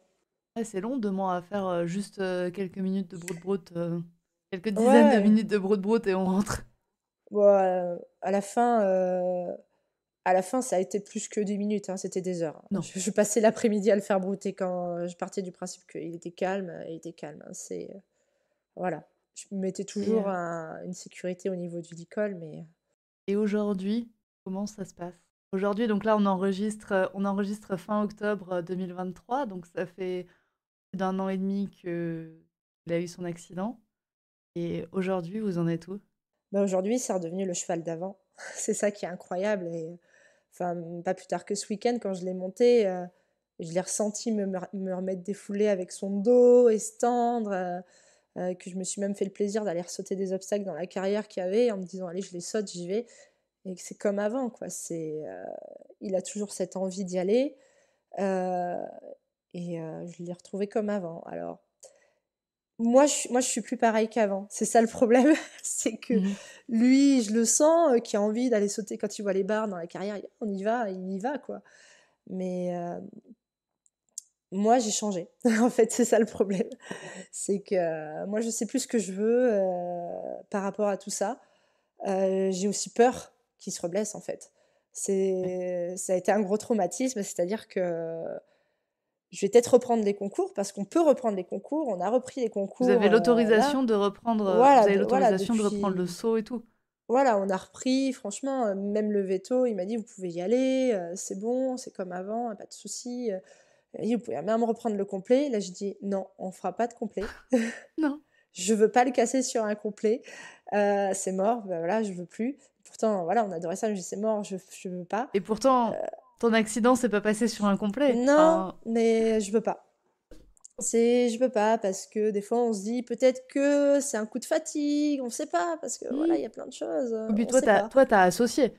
ouais, c'est long, 2 mois à faire juste quelques minutes de broute-broute, quelques dizaines de Ouais, minutes de broute-broute et on rentre. bon, à la fin, ça a été plus que 10 minutes, hein, c'était des heures, hein. Non. Je passais l'après-midi à le faire brouter quand je partais du principe qu'il était calme, il était calme, hein. Voilà. Je me mettais Et, toujours une sécurité au niveau du licol, mais et aujourd'hui, comment ça se passe? Aujourd'hui, donc là, on enregistre fin octobre 2023, donc ça fait plus d'un an et demi qu'il a eu son accident. Et aujourd'hui, vous en êtes où? bah, aujourd'hui, c'est redevenu le cheval d'avant. C'est ça qui est incroyable. Et, enfin, pas plus tard que ce week-end, quand je l'ai monté, je l'ai ressenti me remettre des foulées avec son dos et se tendre, que je me suis même fait le plaisir d'aller sauter des obstacles dans la carrière qu'il y avait en me disant, allez, je les saute, j'y vais. Et que c'est comme avant, quoi. Il a toujours cette envie d'y aller. euh, et je l'ai retrouvé comme avant. Alors, moi, je suis plus pareille qu'avant. C'est ça le problème, c'est que Mhm. lui, je le sens, qui a envie d'aller sauter quand il voit les barres dans la carrière. On y va, quoi. Mais moi, j'ai changé. En fait, c'est ça le problème. C'est que moi, je sais plus ce que je veux par rapport à tout ça. J'ai aussi peur qu'il se reblesse, en fait. Ouais. Ça a été un gros traumatisme, c'est-à-dire que je vais peut-être reprendre les concours parce qu'on peut reprendre les concours. On a repris les Vous concours avez là. l'autorisation de reprendre, vous avez Voilà, l'autorisation de reprendre le depuis. saut et tout. Voilà, on a repris. Franchement, même le veto, il m'a dit vous pouvez y aller, c'est bon, c'est comme avant, pas de souci. Il m'a dit vous pouvez même reprendre le complet. Là, je dis non, on fera pas de complet. Non. Je veux pas le casser sur un complet. C'est mort, ben voilà, je veux plus. Pourtant, voilà, on adorait ça, mais je dis c'est mort, je veux pas. Et pourtant, ton accident s'est pas passé sur un complet. Non, Enfin, mais je veux pas. Je peux pas parce que des fois on se dit peut-être que c'est un coup de fatigue, on sait pas parce que voilà, hmm. il y a plein de choses, Et puis on sait pas. toi, t'as associé. Toi,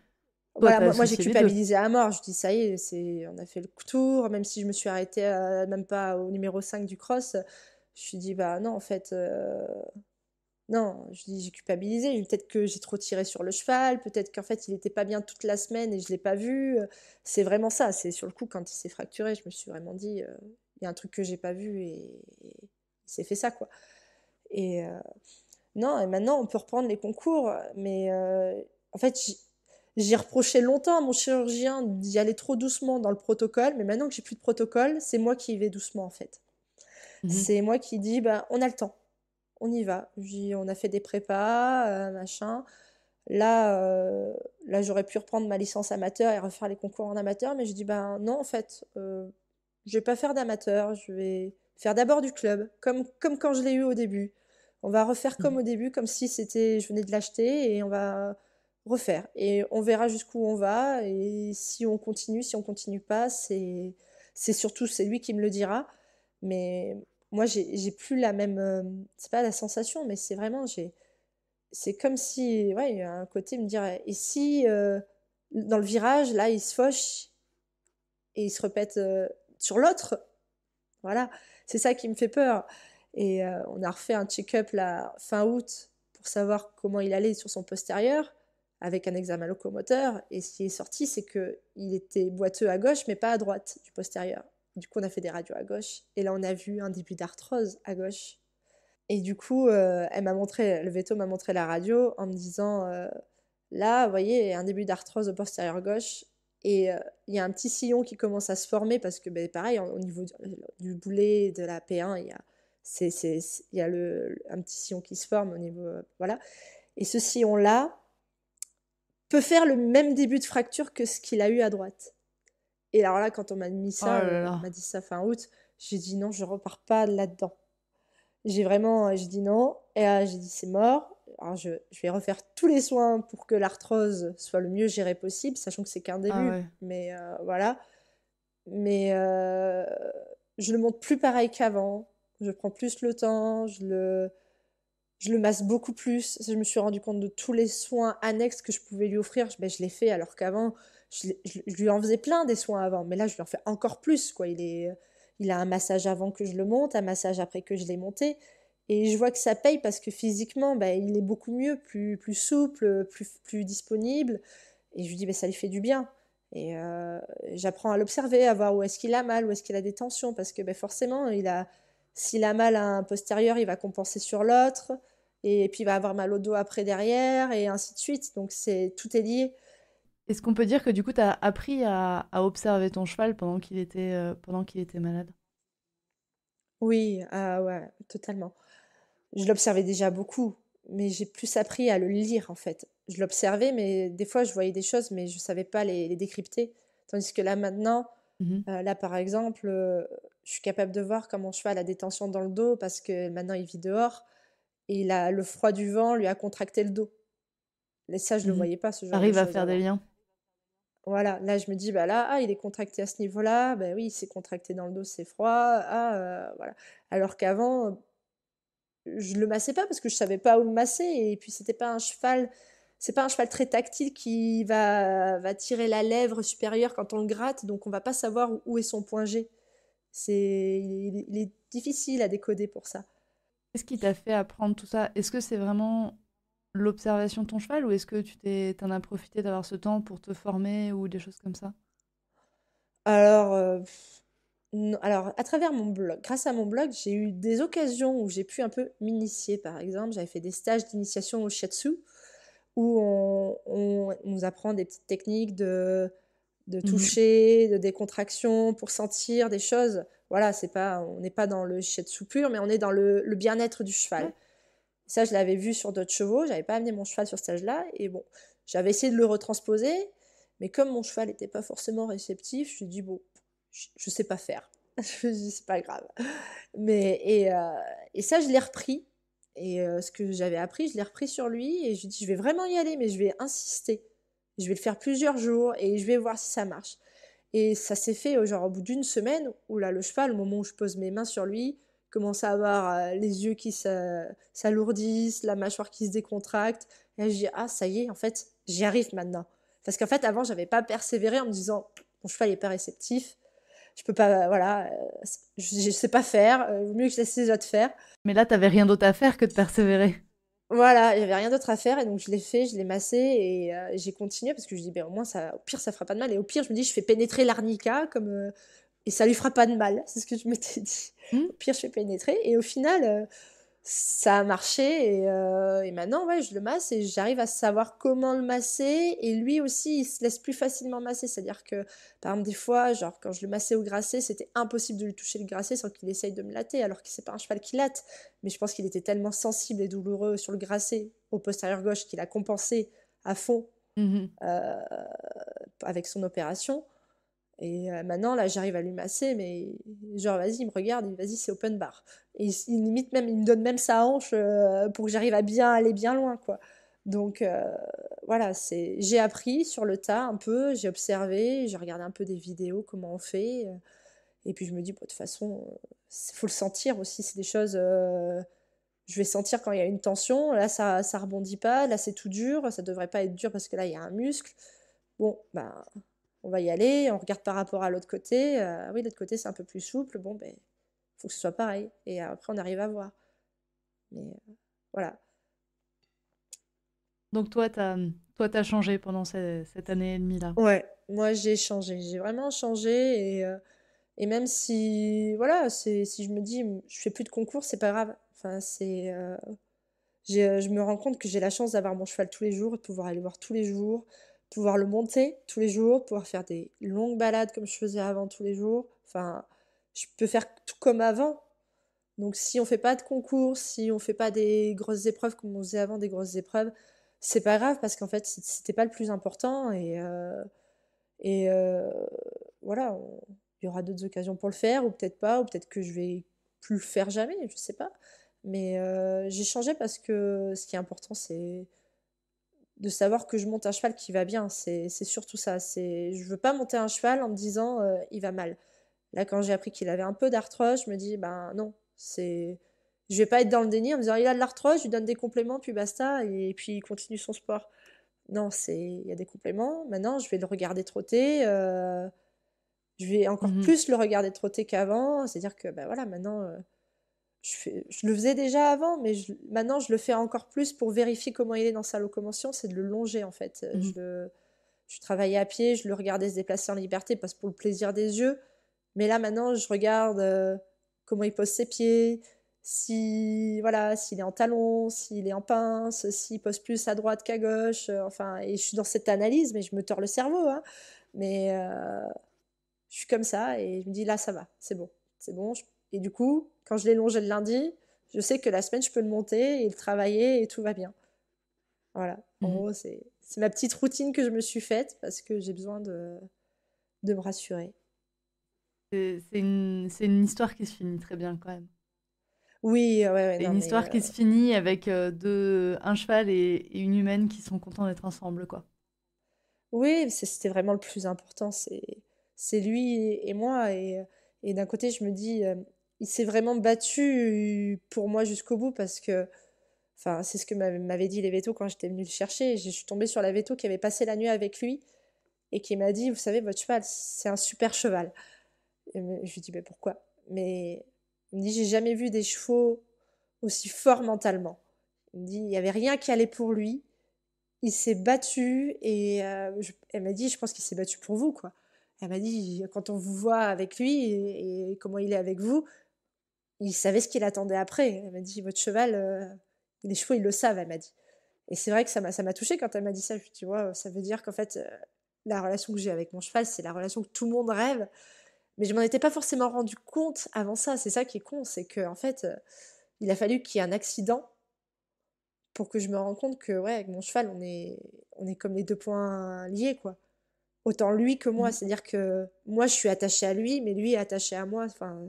Voilà, t'as moi j'ai associé les deux. culpabilisé à mort. Je dis ça y est, on a fait le tour, même si je me suis arrêtée même pas au numéro 5 du cross. Je me suis dit bah non en fait Non, je dis j'ai culpabilisé, peut-être que j'ai trop tiré sur le cheval, peut-être qu'en fait il était pas bien toute la semaine et je l'ai pas vu. C'est vraiment ça, c'est sur le coup quand il s'est fracturé, je me suis vraiment dit il y a un truc que j'ai pas vu et il s'est fait ça quoi. Et non, et maintenant on peut reprendre les concours, mais en fait j'ai reproché longtemps à mon chirurgien d'y aller trop doucement dans le protocole, mais maintenant que j'ai plus de protocole, c'est moi qui y vais doucement en fait. Mhm. C'est moi qui dis bah on a le temps, on y va. On a fait des prépas, machin. Là, là j'aurais pu reprendre ma licence amateur et refaire les concours en amateur, mais je dis ben non, en fait, je vais pas faire d'amateur, je vais faire d'abord du club, comme quand je l'ai eu au début. On va refaire comme Mhm. au début, comme si c'était, je venais de l'acheter, et on va refaire. Et on verra jusqu'où on va, et si on continue pas, c'est surtout, c'est lui qui me le dira. Mais moi, j'ai plus la même, c'est pas la sensation, mais c'est vraiment, c'est comme si, ouais, il y a un côté me dire, et si dans le virage, là, il se fauche et il se répète sur l'autre, voilà, c'est ça qui me fait peur. Et on a refait un check-up là fin août pour savoir comment il allait sur son postérieur avec un examen locomoteur. Et ce qui est sorti, c'est que il était boiteux à gauche, mais pas à droite du postérieur. Du coup, on a fait des radios à gauche. Et là, on a vu un début d'arthrose à gauche. Et du coup, le veto m'a montré la radio en me disant là, vous voyez, il y a un début d'arthrose au postérieur gauche. Et il y a un petit sillon qui commence à se former parce que, ben, pareil, au niveau du boulet de la P1, il y a un petit sillon qui se forme au niveau. Voilà. Et ce sillon-là peut faire le même début de fracture que ce qu'il a eu à droite. Et alors là, quand on m'a mis Oh ça, là on là. m'a dit ça fin août, j'ai dit non, je repars pas là-dedans. J'ai vraiment, j'ai dit non. Et j'ai dit c'est mort. Alors je vais refaire tous les soins pour que l'arthrose soit le mieux gérée possible, sachant que c'est qu'un Ah début. ouais. Mais voilà. Mais je le monte plus pareil qu'avant. Je prends plus le temps. Je le masse beaucoup plus. Je me suis rendu compte de tous les soins annexes que je pouvais lui offrir. Ben, je l'ai fait alors qu'avant, je lui en faisais plein des soins avant. Mais là, je lui en fais encore plus. Quoi. Il a un massage avant que je le monte, un massage après que je l'ai monté. Et je vois que ça paye parce que physiquement, ben, il est beaucoup mieux, plus souple, plus disponible. Et je lui dis, ben, ça lui fait du bien. Et j'apprends à l'observer, à voir où est-ce qu'il a mal, où est-ce qu'il a des tensions. Parce que ben, forcément, s'il a mal à un postérieur, il va compenser sur l'autre et puis il va avoir mal au dos après derrière, et ainsi de suite. Donc tout est lié. Est-ce qu'on peut dire que du coup, tu as appris à observer ton cheval pendant qu'il était malade? Oui, ah ouais, totalement. Je l'observais déjà beaucoup, mais j'ai plus appris à le lire en fait. Je l'observais, mais des fois je voyais des choses, mais je savais pas les décrypter. Tandis que là maintenant, Mhm. là par exemple, je suis capable de voir quand mon cheval a des tensions dans le dos parce que maintenant il vit dehors et le froid du vent lui a contracté le dos. Et ça, je le Mhm. voyais pas, ce genre de T'arrives à choses faire des avant. liens? Voilà, là je me dis, bah là, ah, il est contracté à ce niveau-là, bah oui, il s'est contracté dans le dos, c'est froid, ah, voilà. Alors qu'avant, je le massais pas parce que je savais pas où le masser, et puis c'est pas un cheval très tactile qui va tirer la lèvre supérieure quand on le gratte, donc on va pas savoir où est son point G. Il est difficile à décoder pour ça. Qu'est-ce qui t'a fait apprendre tout ça? Est-ce que c'est vraiment l'observation de ton cheval ou est-ce que t'en as profité d'avoir ce temps pour te former ou des choses comme ça? Alors, non, alors, à travers mon blog, grâce à mon blog, j'ai eu des occasions où j'ai pu un peu m'initier. Par exemple, j'avais fait des stages d'initiation au shiatsu où on nous apprend des petites techniques de Mhm. toucher, de décontraction pour sentir des choses. Voilà, on n'est pas dans le shiatsu pur, mais on est dans le bien-être du cheval. Ouais. Ça, je l'avais vu sur d'autres chevaux. J'avais pas amené mon cheval sur ce stage-là. Et bon, j'avais essayé de le retransposer, mais comme mon cheval n'était pas forcément réceptif, je me suis dit, bon, je sais pas faire. Je me suis dit, c'est pas grave. Et ça, je l'ai repris. Et ce que j'avais appris, je l'ai repris sur lui. Et je lui ai dit, je vais vraiment y aller, mais je vais insister. Je vais le faire plusieurs jours et je vais voir si ça marche. Et ça s'est fait genre au bout d'une semaine où là, le cheval, au moment où je pose mes mains sur lui, commence à avoir les yeux qui s'alourdissent, la mâchoire qui se décontracte. Et là, je dis, ah, ça y est, en fait, j'y arrive maintenant. Parce qu'en fait, avant, j'avais pas persévéré en me disant, mon cheval n'est pas réceptif, je peux pas, voilà, je sais pas faire, vaut mieux que je laisse les autres faire. Mais là, t'avais rien d'autre à faire que de persévérer. Voilà, il y avait rien d'autre à faire et donc je l'ai fait, je l'ai massé et j'ai continué parce que je dis: «Beh, au moins ça au pire ça fera pas de mal» et au pire je me dis: «Je fais pénétrer l'arnica comme, et ça lui fera pas de mal». C'est ce que je m'étais dit. Mmh. Au pire je fais pénétrer et au final, ça a marché et maintenant, ouais, je le masse et j'arrive à savoir comment le masser et lui aussi, il se laisse plus facilement masser. C'est-à-dire que, par exemple, des fois, genre, quand je le massais au grasset, c'était impossible de lui toucher le grasset sans qu'il essaye de me latter, alors que c'est pas un cheval qui latte. Mais je pense qu'il était tellement sensible et douloureux sur le grasset, au postérieur gauche, qu'il a compensé à fond, Mmh. heu, avec son opération et maintenant là, j'arrive à lui masser, mais genre vas-y, il me regarde, il me dit: «Vas-y, c'est open bar» et il limite même il me donne même sa hanche, pour que j'arrive à bien aller bien loin, quoi. Donc voilà, c'est j'ai appris sur le tas un peu, j'ai observé, j'ai regardé un peu des vidéos, comment on fait, et puis je me dis: «Bah, de toute façon, faut le sentir aussi». C'est des choses, je vais sentir quand il y a une tension. Là, ça rebondit pas, là, c'est tout dur, ça devrait pas être dur parce que là, il y a un muscle. Bon, bah, on va y aller, on regarde par rapport à l'autre côté. Ah oui, l'autre côté, c'est un peu plus souple. Bon, ben, faut que ce soit pareil. Et après, on arrive à voir. Mais voilà. Donc toi, tu changé pendant cette année et demie là? Ouais, moi, j'ai changé. J'ai vraiment changé. Et même si, voilà, si je me dis, je fais plus de concours, c'est pas grave. Enfin, je me rends compte que j'ai la chance d'avoir mon cheval tous les jours, de pouvoir aller voir tous les jours, pouvoir le monter tous les jours, pouvoir faire des longues balades comme je faisais avant tous les jours. Enfin, je peux faire tout comme avant. Donc si on fait pas de concours, si on fait pas des grosses épreuves comme on faisait avant, des grosses épreuves, c'est pas grave parce qu'en fait, c'était pas le plus important et voilà, il y aura d'autres occasions pour le faire ou peut-être que je vais plus le faire jamais, je sais pas. Mais j'ai changé parce que ce qui est important, c'est de savoir que je monte un cheval qui va bien. C'est surtout ça. Je veux pas monter un cheval en me disant, il va mal. Là, quand j'ai appris qu'il avait un peu d'arthrose, je me dis: «Ben non, je vais pas être dans le déni en me disant: "Il a de l'arthrose", je lui donne des compléments puis basta et puis il continue son sport». Non, il y a des compléments. Maintenant, je vais le regarder trotter, je vais encore Mmh. plus le regarder trotter qu'avant. C'est-à-dire que, bah, voilà, maintenant, je le faisais déjà avant, mais maintenant, je le fais encore plus pour vérifier comment il est dans sa locomotion, c'est de le longer, en fait. Mmh. Je travaillais à pied, je le regardais se déplacer en liberté parce pour le plaisir des yeux. Mais là, maintenant, je regarde comment il pose ses pieds, si, voilà, s'il est en talon, s'il est en pince, s'il pose plus à droite qu'à gauche. Enfin, et je suis dans cette analyse, mais je me tords le cerveau, hein. Mais je suis comme ça et je me dis là, ça va, c'est bon, c'est bon. Et du coup, quand je l'ai longé le lundi, je sais que la semaine, je peux le monter et le travailler et tout va bien. Voilà. En Mmh. gros, c'est ma petite routine que je me suis faite parce que j'ai besoin de me rassurer. C'est une histoire qui se finit très bien quand même. Oui, ouais, ouais, C'est non, une mais histoire qui se finit avec, un cheval et une humaine qui sont contents d'être ensemble, quoi. oui, c'était vraiment le plus important. C'est lui et moi. Et d'un côté, je me dis, il s'est vraiment battu pour moi jusqu'au bout parce que, enfin, c'est ce que m'avaient dit les vétos quand j'étais venue le chercher. Je suis tombée sur la véto qui avait passé la nuit avec lui et qui m'a dit, vous savez, votre cheval, c'est un super cheval. Je lui dis, mais pourquoi? Mais il me dit, j'ai jamais vu des chevaux aussi forts mentalement. Il me dit, il n'y avait rien qui allait pour lui. Il s'est battu et elle m'a dit: «Je pense qu'il s'est battu pour vous, quoi». Elle m'a dit: «Quand on vous voit avec lui et comment il est avec vous, il savait ce qu'il attendait après». Elle m'a dit: «Votre cheval, les chevaux, ils le savent», elle m'a dit. Et c'est vrai que ça m'a touchée quand elle m'a dit ça. Je me suis dit: «Waouh, ça veut dire qu'en fait, la relation que j'ai avec mon cheval, c'est la relation que tout le monde rêve». Mais je m'en étais pas forcément rendu compte avant ça. C'est ça qui est con, c'est qu'en fait, il a fallu qu'il y ait un accident pour que je me rende compte que, ouais, avec mon cheval, on est comme les 2 points liés, quoi. Autant lui que moi, Mmh. c'est-à-dire que moi, je suis attachée à lui, mais lui est attaché à moi, enfin,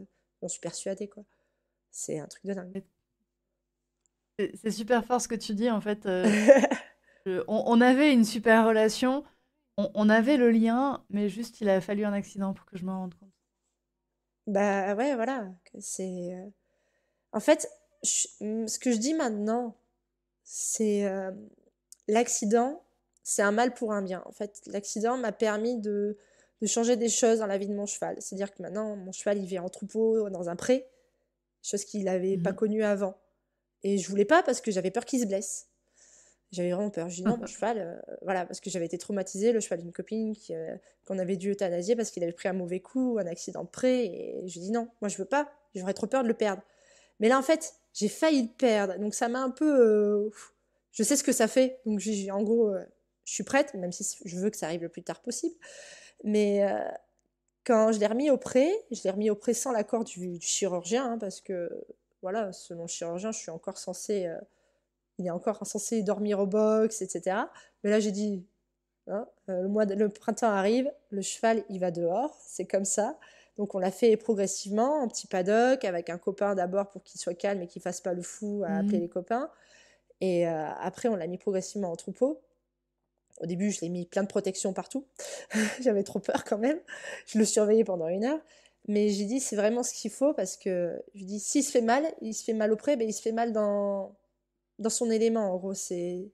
j'en suis persuadée, quoi. C'est un truc de dingue. C'est super fort ce que tu dis, en fait, on avait une super relation, on avait le lien, mais juste il a fallu un accident pour que je m'en rende compte. Bah, ouais, voilà, que en fait, ce que je dis maintenant, c'est, l'accident, c'est un mal pour un bien. En fait, l'accident m'a permis de changer des choses dans la vie de mon cheval. C'est-à-dire que maintenant, mon cheval, il vit en troupeau dans un pré, chose qu'il n'avait pas Mmh. connue avant. Et je voulais pas parce que j'avais peur qu'il se blesse. J'avais vraiment peur. Je dis non, mon cheval, voilà, parce que j'avais été traumatisée, le cheval d'une copine qu'on avait dû euthanasier parce qu'il avait pris un mauvais coup, un accident de près. Et je dis non, moi je veux pas, j'aurais trop peur de le perdre. Mais là, en fait, j'ai failli le perdre. Donc ça m'a un peu. Je sais ce que ça fait. Donc en gros, je suis prête, même si je veux que ça arrive le plus tard possible. Mais quand je l'ai remis au pré sans l'accord du chirurgien, hein, parce que, voilà, selon le chirurgien, je suis encore censée. Il est encore censé dormir au box, etc. Mais là, j'ai dit, hein, le printemps arrive, le cheval, il va dehors, c'est comme ça. Donc, on l'a fait progressivement, en petit paddock, avec un copain d'abord pour qu'il soit calme et qu'il ne fasse pas le fou à appeler les copains. Et après, on l'a mis progressivement en troupeau. Au début, je l'ai mis plein de protections partout. J'avais trop peur quand même. Je le surveillais pendant 1 heure. Mais j'ai dit, c'est vraiment ce qu'il faut parce que je dis, s'il se fait mal, il se fait mal au pré, ben, il se fait mal dans son élément, en gros. C'est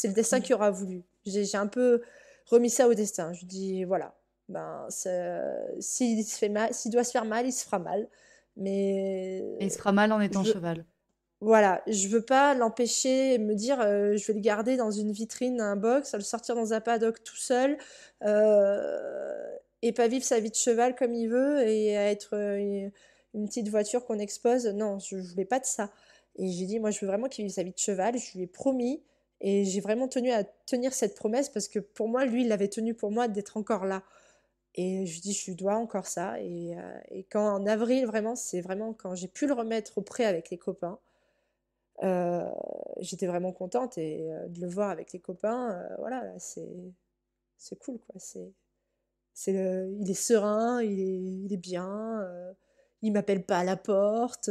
le destin qui aura voulu. J'ai un peu remis ça au destin. Je dis, voilà, ben, s'il doit se faire mal, il se fera mal. Mais Et il se fera mal en étant je veux, cheval. voilà, je veux pas l'empêcher et me dire, je vais le garder dans une vitrine, un box, le sortir dans un paddock tout seul, et pas vivre sa vie de cheval comme il veut et à être une petite voiture qu'on expose. Non, je voulais pas de ça. Et j'ai dit, moi, je veux vraiment qu'il vive sa vie de cheval. Je lui ai promis et j'ai vraiment tenu à tenir cette promesse parce que pour moi, lui, il l'avait tenu pour moi d'être encore là. Et je lui dis, je lui dois encore ça. Et quand en avril, vraiment, c'est vraiment quand j'ai pu le remettre au pré avec les copains. Euh, J'étais vraiment contente et de le voir avec les copains, voilà, c'est cool quoi. Il est serein, il est bien. Il m'appelle pas à la porte.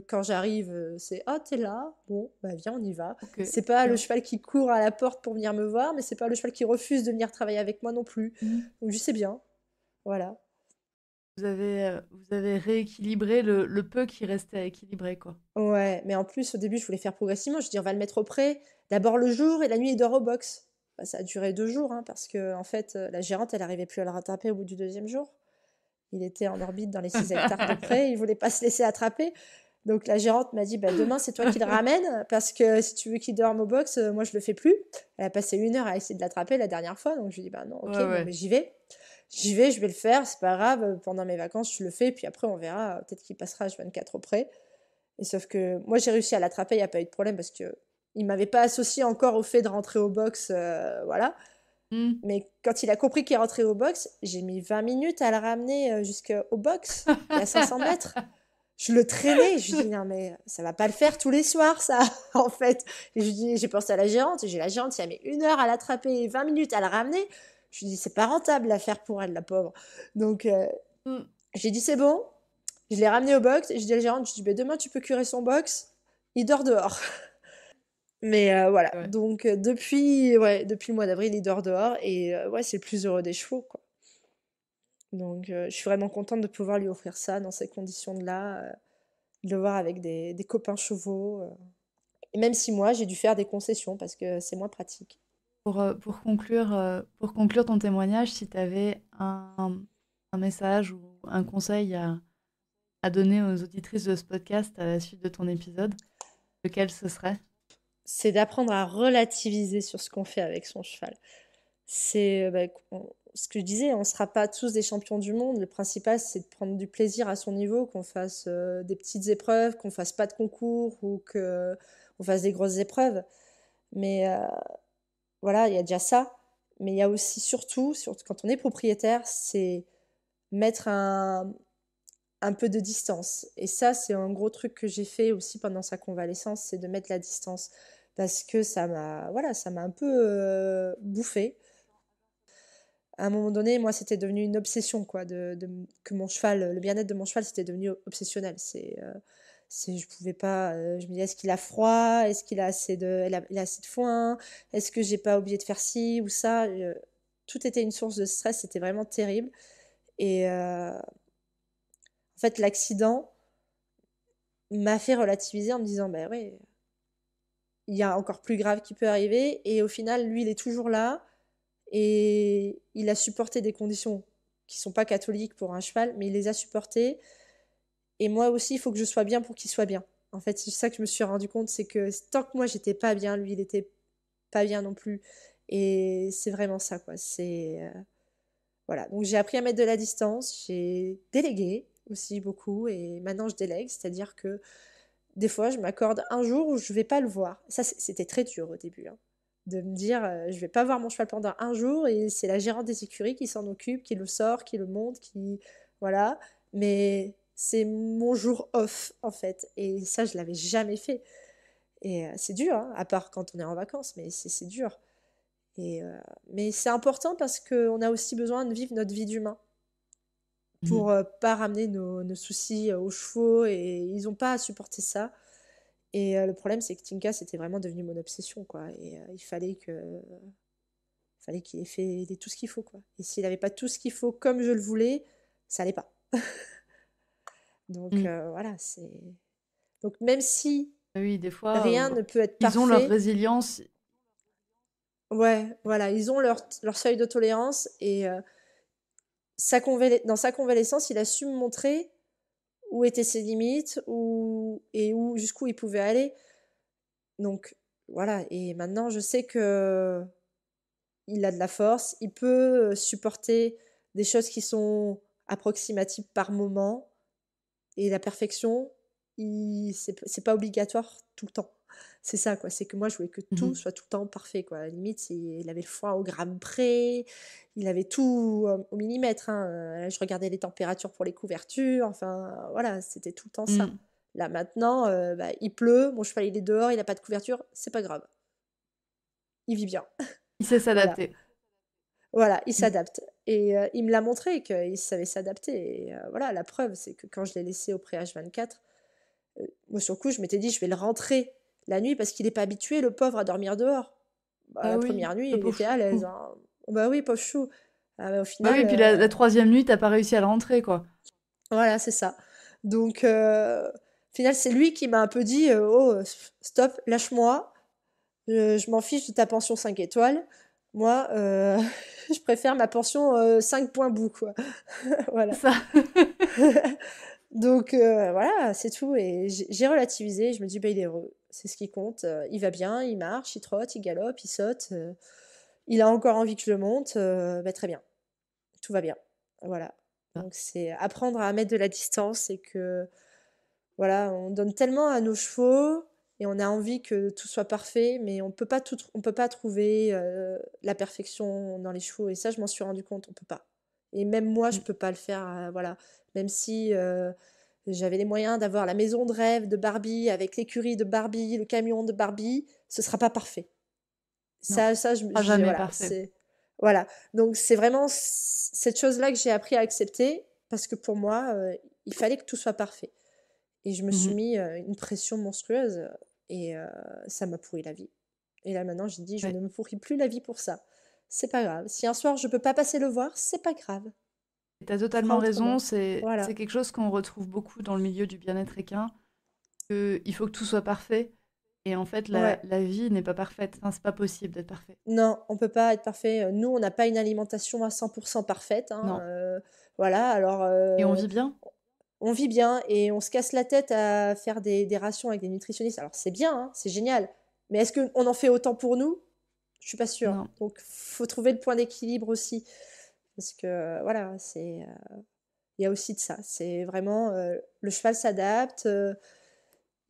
Quand j'arrive, c'est ah t'es là, bon bah viens on y va. Ok, C'est pas le bien. cheval qui court à la porte pour venir me voir, mais c'est pas le cheval qui refuse de venir travailler avec moi non plus. Mhm. Donc je sais bien, voilà. Vous avez rééquilibré le peu qui restait à équilibrer, quoi. Ouais, mais en plus, au début, je voulais faire progressivement. Je dis, on va le mettre au pré. D'abord le jour et la nuit, il dort au box. Bah, ça a duré 2 jours, hein, parce que en fait, la gérante, elle n'arrivait plus à le rattraper au bout du deuxième jour. Il était en orbite dans les 6 hectares de pré. Il voulait pas se laisser attraper. Donc la gérante m'a dit, bah, demain, c'est toi qui le ramènes, parce que si tu veux qu'il dorme au box, moi, je le fais plus. Elle a passé 1 heure à essayer de l'attraper la dernière fois. Donc je lui ai dit, bah non, ok, Ouais, bon, ouais. mais j'y vais. J'y vais, je vais le faire, c'est pas grave. Pendant mes vacances, je le fais. Puis après, on verra. Peut-être qu'il passera H24 au pré. Et sauf que moi, j'ai réussi à l'attraper, il n'y a pas eu de problème parce que il m'avait pas associé encore au fait de rentrer au box, voilà. Mhm. Mais quand il a compris qu'il est rentré au box, j'ai mis 20 minutes à le ramener jusqu'au box, qui est à 500 mètres. Je le traînais, je lui dis non mais ça va pas le faire tous les soirs ça, en fait. Et je lui dis, j'ai pensé à la gérante, et j'ai la gérante qui a mis 1 heure à l'attraper, 20 minutes à le ramener. Je lui dis c'est pas rentable à faire pour elle, la pauvre. Donc Mhm. j'ai dit c'est bon, je l'ai ramené au box et je dis à la gérante, je dis bah, demain tu peux curer son box, il dort dehors. Mais voilà, Ouais. donc depuis le mois d'avril, il dort dehors et ouais, c'est le plus heureux des chevaux, quoi. Donc je suis vraiment contente de pouvoir lui offrir ça dans ces conditions-là, de le voir avec des copains chevaux. Et même si moi, j'ai dû faire des concessions parce que c'est moins pratique. Pour conclure ton témoignage, si tu avais un message ou un conseil à donner aux auditrices de ce podcast à la suite de ton épisode, lequel ce serait? C'est d'apprendre à relativiser sur ce qu'on fait avec son cheval. C'est bah, ce que je disais, on ne sera pas tous des champions du monde. Le principal, c'est de prendre du plaisir à son niveau, qu'on fasse des petites épreuves, qu'on fasse pas de concours ou qu'on fasse des grosses épreuves. Mais voilà, il y a déjà ça. Mais il y a aussi surtout quand on est propriétaire, c'est mettre un peu de distance. Et ça, c'est un gros truc que j'ai fait aussi pendant sa convalescence, c'est de mettre la distance. Parce que ça m'a un peu bouffé. À un moment donné, moi, c'était devenu une obsession, quoi, que mon cheval, le bien-être de mon cheval, c'était devenu obsessionnel. Je pouvais pas, je me disais, est-ce qu'il a froid? Est-ce qu'il a il a assez de foin? Est-ce que j'ai pas oublié de faire ci ou ça? Tout était une source de stress, c'était vraiment terrible. Et en fait, l'accident m'a fait relativiser en me disant, bah oui, il y a encore plus grave qui peut arriver. Et au final, lui, il est toujours là. Et il a supporté des conditions qui sont pas catholiques pour un cheval, mais il les a supportées. Et moi aussi, il faut que je sois bien pour qu'il soit bien. En fait, c'est ça que je me suis rendu compte, c'est que tant que moi j'étais pas bien, lui il était pas bien non plus. Et c'est vraiment ça, quoi. Voilà. Donc j'ai appris à mettre de la distance, j'ai délégué aussi beaucoup, et maintenant je délègue, c'est-à-dire que des fois je m'accorde un jour où je vais pas le voir. Ça, c'était très dur au début, hein, de me dire je vais pas voir mon cheval pendant un jour, et c'est la gérante des écuries qui s'en occupe, qui le sort, qui le monte, qui voilà. Mais c'est mon jour off en fait, et ça je l'avais jamais fait. Et c'est dur, hein, à part quand on est en vacances, mais c'est dur. Mais c'est important parce qu'on a aussi besoin de vivre notre vie d'humain pour Mhm. pas ramener nos soucis aux chevaux, et ils n'ont pas à supporter ça. Et le problème, c'est que Tinka, c'était vraiment devenu mon obsession, quoi. Et il fallait qu'il ait fait tout ce qu'il faut, quoi. Et s'il n'avait pas tout ce qu'il faut comme je le voulais, ça allait pas. Donc Mm. voilà, c'est. Donc même si Oui, des fois, rien ne peut être ils ont leur parfait, résilience. ouais, voilà, ils ont leur seuil de tolérance, et dans sa convalescence, il a su me montrer où étaient ses limites, et jusqu'où il pouvait aller. Donc voilà, et maintenant je sais que il a de la force, il peut supporter des choses qui sont approximatives par moment, et la perfection, c'est pas obligatoire tout le temps. C'est ça, quoi. C'est que moi, je voulais que tout Mhm. soit tout le temps parfait, quoi. À la limite, il avait le foin au gramme près, il avait tout au millimètre, hein. Je regardais les températures pour les couvertures, enfin, voilà, c'était tout le temps ça. Mm. Là, maintenant, bah, il pleut, mon cheval, il est dehors, il n'a pas de couverture, c'est pas grave. Il vit bien. Il sait Voilà. s'adapter. Voilà, il Mm. s'adapte. Et il me l'a montré qu'il savait s'adapter. Et voilà, la preuve, c'est que quand je l'ai laissé au pré-H24, moi, sur le coup, je m'étais dit, je vais le rentrer la nuit parce qu'il n'est pas habitué, le pauvre, à dormir dehors. Bah, Ah la oui, première nuit, le il pauvre était à l'aise, chou. hein. Bah oui, pauvre chou. Ah, mais au Bah oui, final, puis la troisième nuit, t'as pas réussi à le rentrer, quoi. voilà, c'est ça. Donc, au final, c'est lui qui m'a un peu dit, oh, stop, lâche-moi. Je m'en fiche de ta pension 5 étoiles. Moi, je préfère ma pension 5 points bout, quoi. Voilà. Ça. Donc voilà, c'est tout. Et j'ai relativisé. Je me dis, bah, il est heureux. C'est ce qui compte. Il va bien, il marche, il trotte, il galope, il saute. Il a encore envie que je le monte. Bah, très bien. Tout va bien. Voilà. Donc c'est apprendre à mettre de la distance, et que voilà, on donne tellement à nos chevaux, et on a envie que tout soit parfait, mais on peut pas trouver la perfection dans les chevaux. Et ça, je m'en suis rendu compte, on peut pas. Et même moi, je Mm. peux pas le faire. Voilà, même si j'avais les moyens d'avoir la maison de rêve de Barbie avec l'écurie de Barbie, le camion de Barbie, ce sera pas parfait. Non, Ça, pas jamais voilà, parfait. voilà. Donc c'est vraiment cette chose-là que j'ai appris à accepter, parce que pour moi, il fallait que tout soit parfait. Et je me suis Mhm. mis une pression monstrueuse, et ça m'a pourri la vie. Et là maintenant, j'ai dit, je Ouais. ne me pourris plus la vie pour ça. C'est pas grave. Si un soir je peux pas passer le voir, c'est pas grave. T'as On fera totalement raison, autrement. c'est Voilà. quelque chose qu'on retrouve beaucoup dans le milieu du bien-être équin, que il faut que tout soit parfait. Et en fait, Ouais. la vie n'est pas parfaite. Enfin, c'est pas possible d'être parfait. Non, on peut pas être parfait. Nous, on n'a pas une alimentation à 100% parfaite, hein. Non. Voilà. Alors, Et on vit bien? on vit bien, et on se casse la tête à faire des rations avec des nutritionnistes. Alors, c'est bien, hein, c'est génial. Mais est-ce qu'on en fait autant pour nous? Je suis pas sûre. Non. Donc, faut trouver le point d'équilibre aussi. Parce que, voilà, il y a aussi de ça. C'est vraiment, le cheval s'adapte.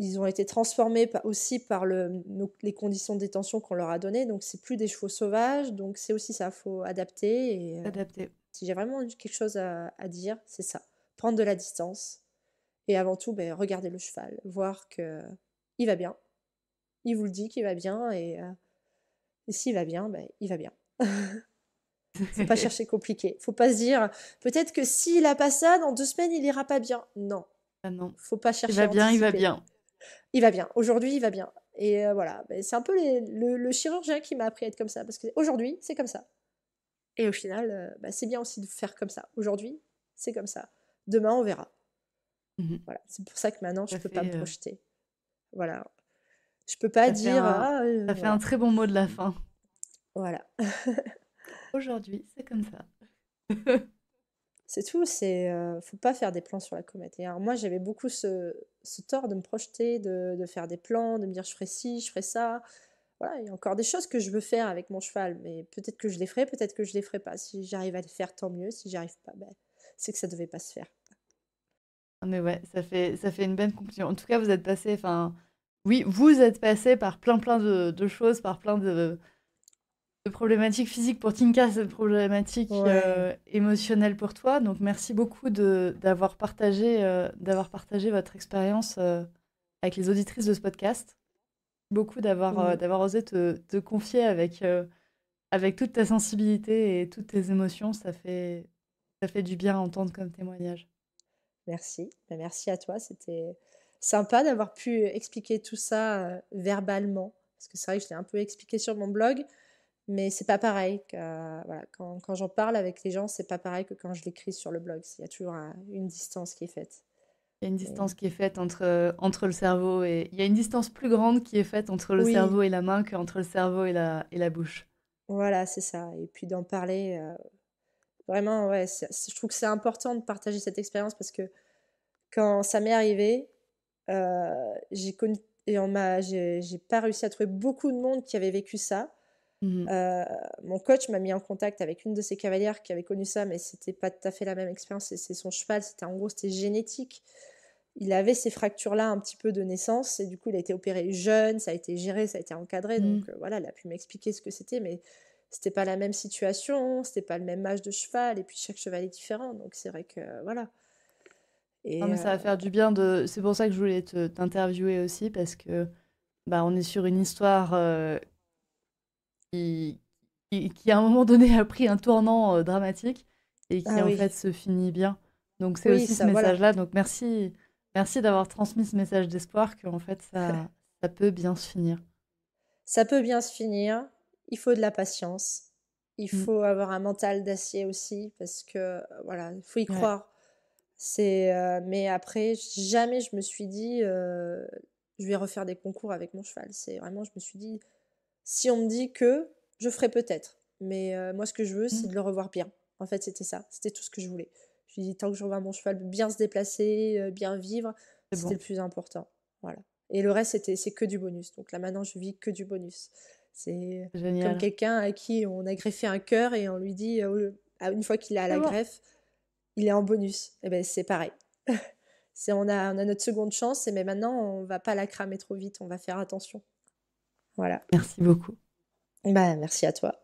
Ils ont été transformés aussi par les conditions de détention qu'on leur a données. Donc, c'est plus des chevaux sauvages. Donc, c'est aussi ça. Faut adapter. Et S'adapter. si j'ai vraiment quelque chose à dire, c'est ça. Prendre de la distance. Et avant tout, ben, regarder le cheval. Voir que il va bien. Il vous le dit qu'il va bien. Et s'il va bien, ben, il va bien. Faut pas chercher compliqué. Faut pas se dire, peut-être que s'il a pas ça, dans 2 semaines, il ira pas bien. Non, Ah non. faut pas Il chercher va à bien, il va anticiper. bien. Il va bien. Aujourd'hui, il va bien. Et voilà. Ben, c'est un peu le chirurgien qui m'a appris à être comme ça. Parce qu'aujourd'hui, c'est comme ça. Et au final, ben, c'est bien aussi de faire comme ça. Aujourd'hui, c'est comme ça. Demain, on verra. Mhm. Voilà. C'est pour ça que maintenant, je Ça peux pas me fait, projeter. Voilà. Je peux pas ça fait dire, un, ça fait un voilà. très bon mot de la fin. Voilà. Aujourd'hui, c'est comme ça. C'est tout, faut pas faire des plans sur la comète. Et alors moi, j'avais beaucoup ce tort de me projeter, de faire des plans, de me dire je ferai ci, je ferai ça. Voilà, il y a encore des choses que je veux faire avec mon cheval, mais peut-être que je les ferai, peut-être que je les ferai pas. Si j'arrive à les faire, tant mieux. Si j'y arrive pas, ben, c'est que ça devait pas se faire. Mais ouais, ça fait une bonne conclusion. En tout cas, vous êtes passé, oui, vous êtes passé par plein de choses, par plein de problématiques physiques pour Tinka, c'est problématiques Ouais, émotionnelles pour toi. Donc merci beaucoup d'avoir partagé votre expérience avec les auditrices de ce podcast. Beaucoup mhm. d'avoir osé te confier avec toute ta sensibilité et toutes tes émotions. Ça fait du bien à entendre comme témoignage. Merci. Ben, merci à toi. C'était sympa d'avoir pu expliquer tout ça verbalement. Parce que c'est vrai que je l'ai un peu expliqué sur mon blog, mais c'est pas pareil voilà, quand j'en parle avec les gens, c'est pas pareil que quand je l'écris sur le blog. Il y a toujours une distance qui est faite. Il y a une Et distance qui est faite entre le cerveau et... Il y a une distance plus grande qui est faite entre le oui, cerveau et la main qu'entre le cerveau et la bouche. voilà, c'est ça. Et puis d'en parler, vraiment, ouais, je trouve que c'est important de partager cette expérience parce que quand ça m'est arrivé, j'ai connu et j'ai pas réussi à trouver beaucoup de monde qui avait vécu ça. Mhm. Mon coach m'a mis en contact avec une de ses cavalières qui avait connu ça, mais c'était pas tout à fait la même expérience. C'est son cheval, en gros, c'était génétique. Il avait ces fractures-là un petit peu de naissance et du coup, il a été opéré jeune, ça a été géré, ça a été encadré. Mhm. Donc voilà, il a pu m'expliquer ce que c'était, mais c'était pas la même situation, c'était pas le même âge de cheval, et puis chaque cheval est différent. Donc c'est vrai que voilà. Non, Et mais ça va faire du bien de... C'est pour ça que je voulais t'interviewer aussi, parce que bah, on est sur une histoire qui, qui, à un moment donné, a pris un tournant dramatique et qui, ah en oui, fait, se finit bien. Donc, c'est oui, aussi ce ça, voilà. message-là. Donc, merci d'avoir transmis ce message d'espoir que, en fait, ça peut bien se finir. Ça peut bien se finir. Il faut de la patience. Il Mm. faut avoir un mental d'acier aussi parce que voilà, il faut y Ouais. croire. Mais après, jamais je me suis dit je vais refaire des concours avec mon cheval. C'est vraiment, je me suis dit si on me dit que je ferai peut-être. Mais moi, ce que je veux, c'est Mm. de le revoir bien. En fait, c'était ça. C'était tout ce que je voulais. Je me dis tant que je revois mon cheval bien se déplacer, bien vivre, C'est c'était bon. le plus important. Voilà. Et le reste, c'est que du bonus. Donc là, maintenant, je vis que du bonus. C'est C'est comme génial. quelqu'un à qui on a greffé un cœur et on lui dit, une fois qu'il est à C'est la bon. greffe, il est en bonus. Et ben, c'est pareil. On a notre seconde chance, mais maintenant, on va pas la cramer trop vite. On va faire attention. Voilà. Merci beaucoup. Bah, merci à toi.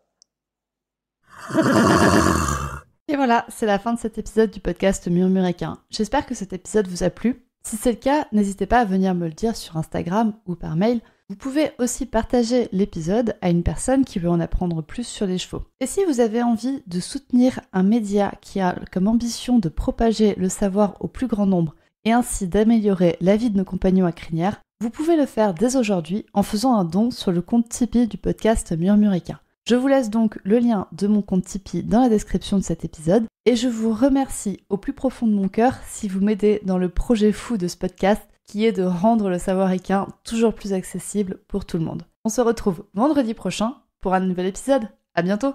Et voilà, c'est la fin de cet épisode du podcast Murmuréquin. J'espère que cet épisode vous a plu. Si c'est le cas, n'hésitez pas à venir me le dire sur Instagram ou par mail. Vous pouvez aussi partager l'épisode à une personne qui veut en apprendre plus sur les chevaux. Et si vous avez envie de soutenir un média qui a comme ambition de propager le savoir au plus grand nombre et ainsi d'améliorer la vie de nos compagnons à crinière, vous pouvez le faire dès aujourd'hui en faisant un don sur le compte Tipeee du podcast Murmuréquin. Je vous laisse donc le lien de mon compte Tipeee dans la description de cet épisode et je vous remercie au plus profond de mon cœur si vous m'aidez dans le projet fou de ce podcast qui est de rendre le savoir équin toujours plus accessible pour tout le monde. On se retrouve vendredi prochain pour un nouvel épisode. À bientôt!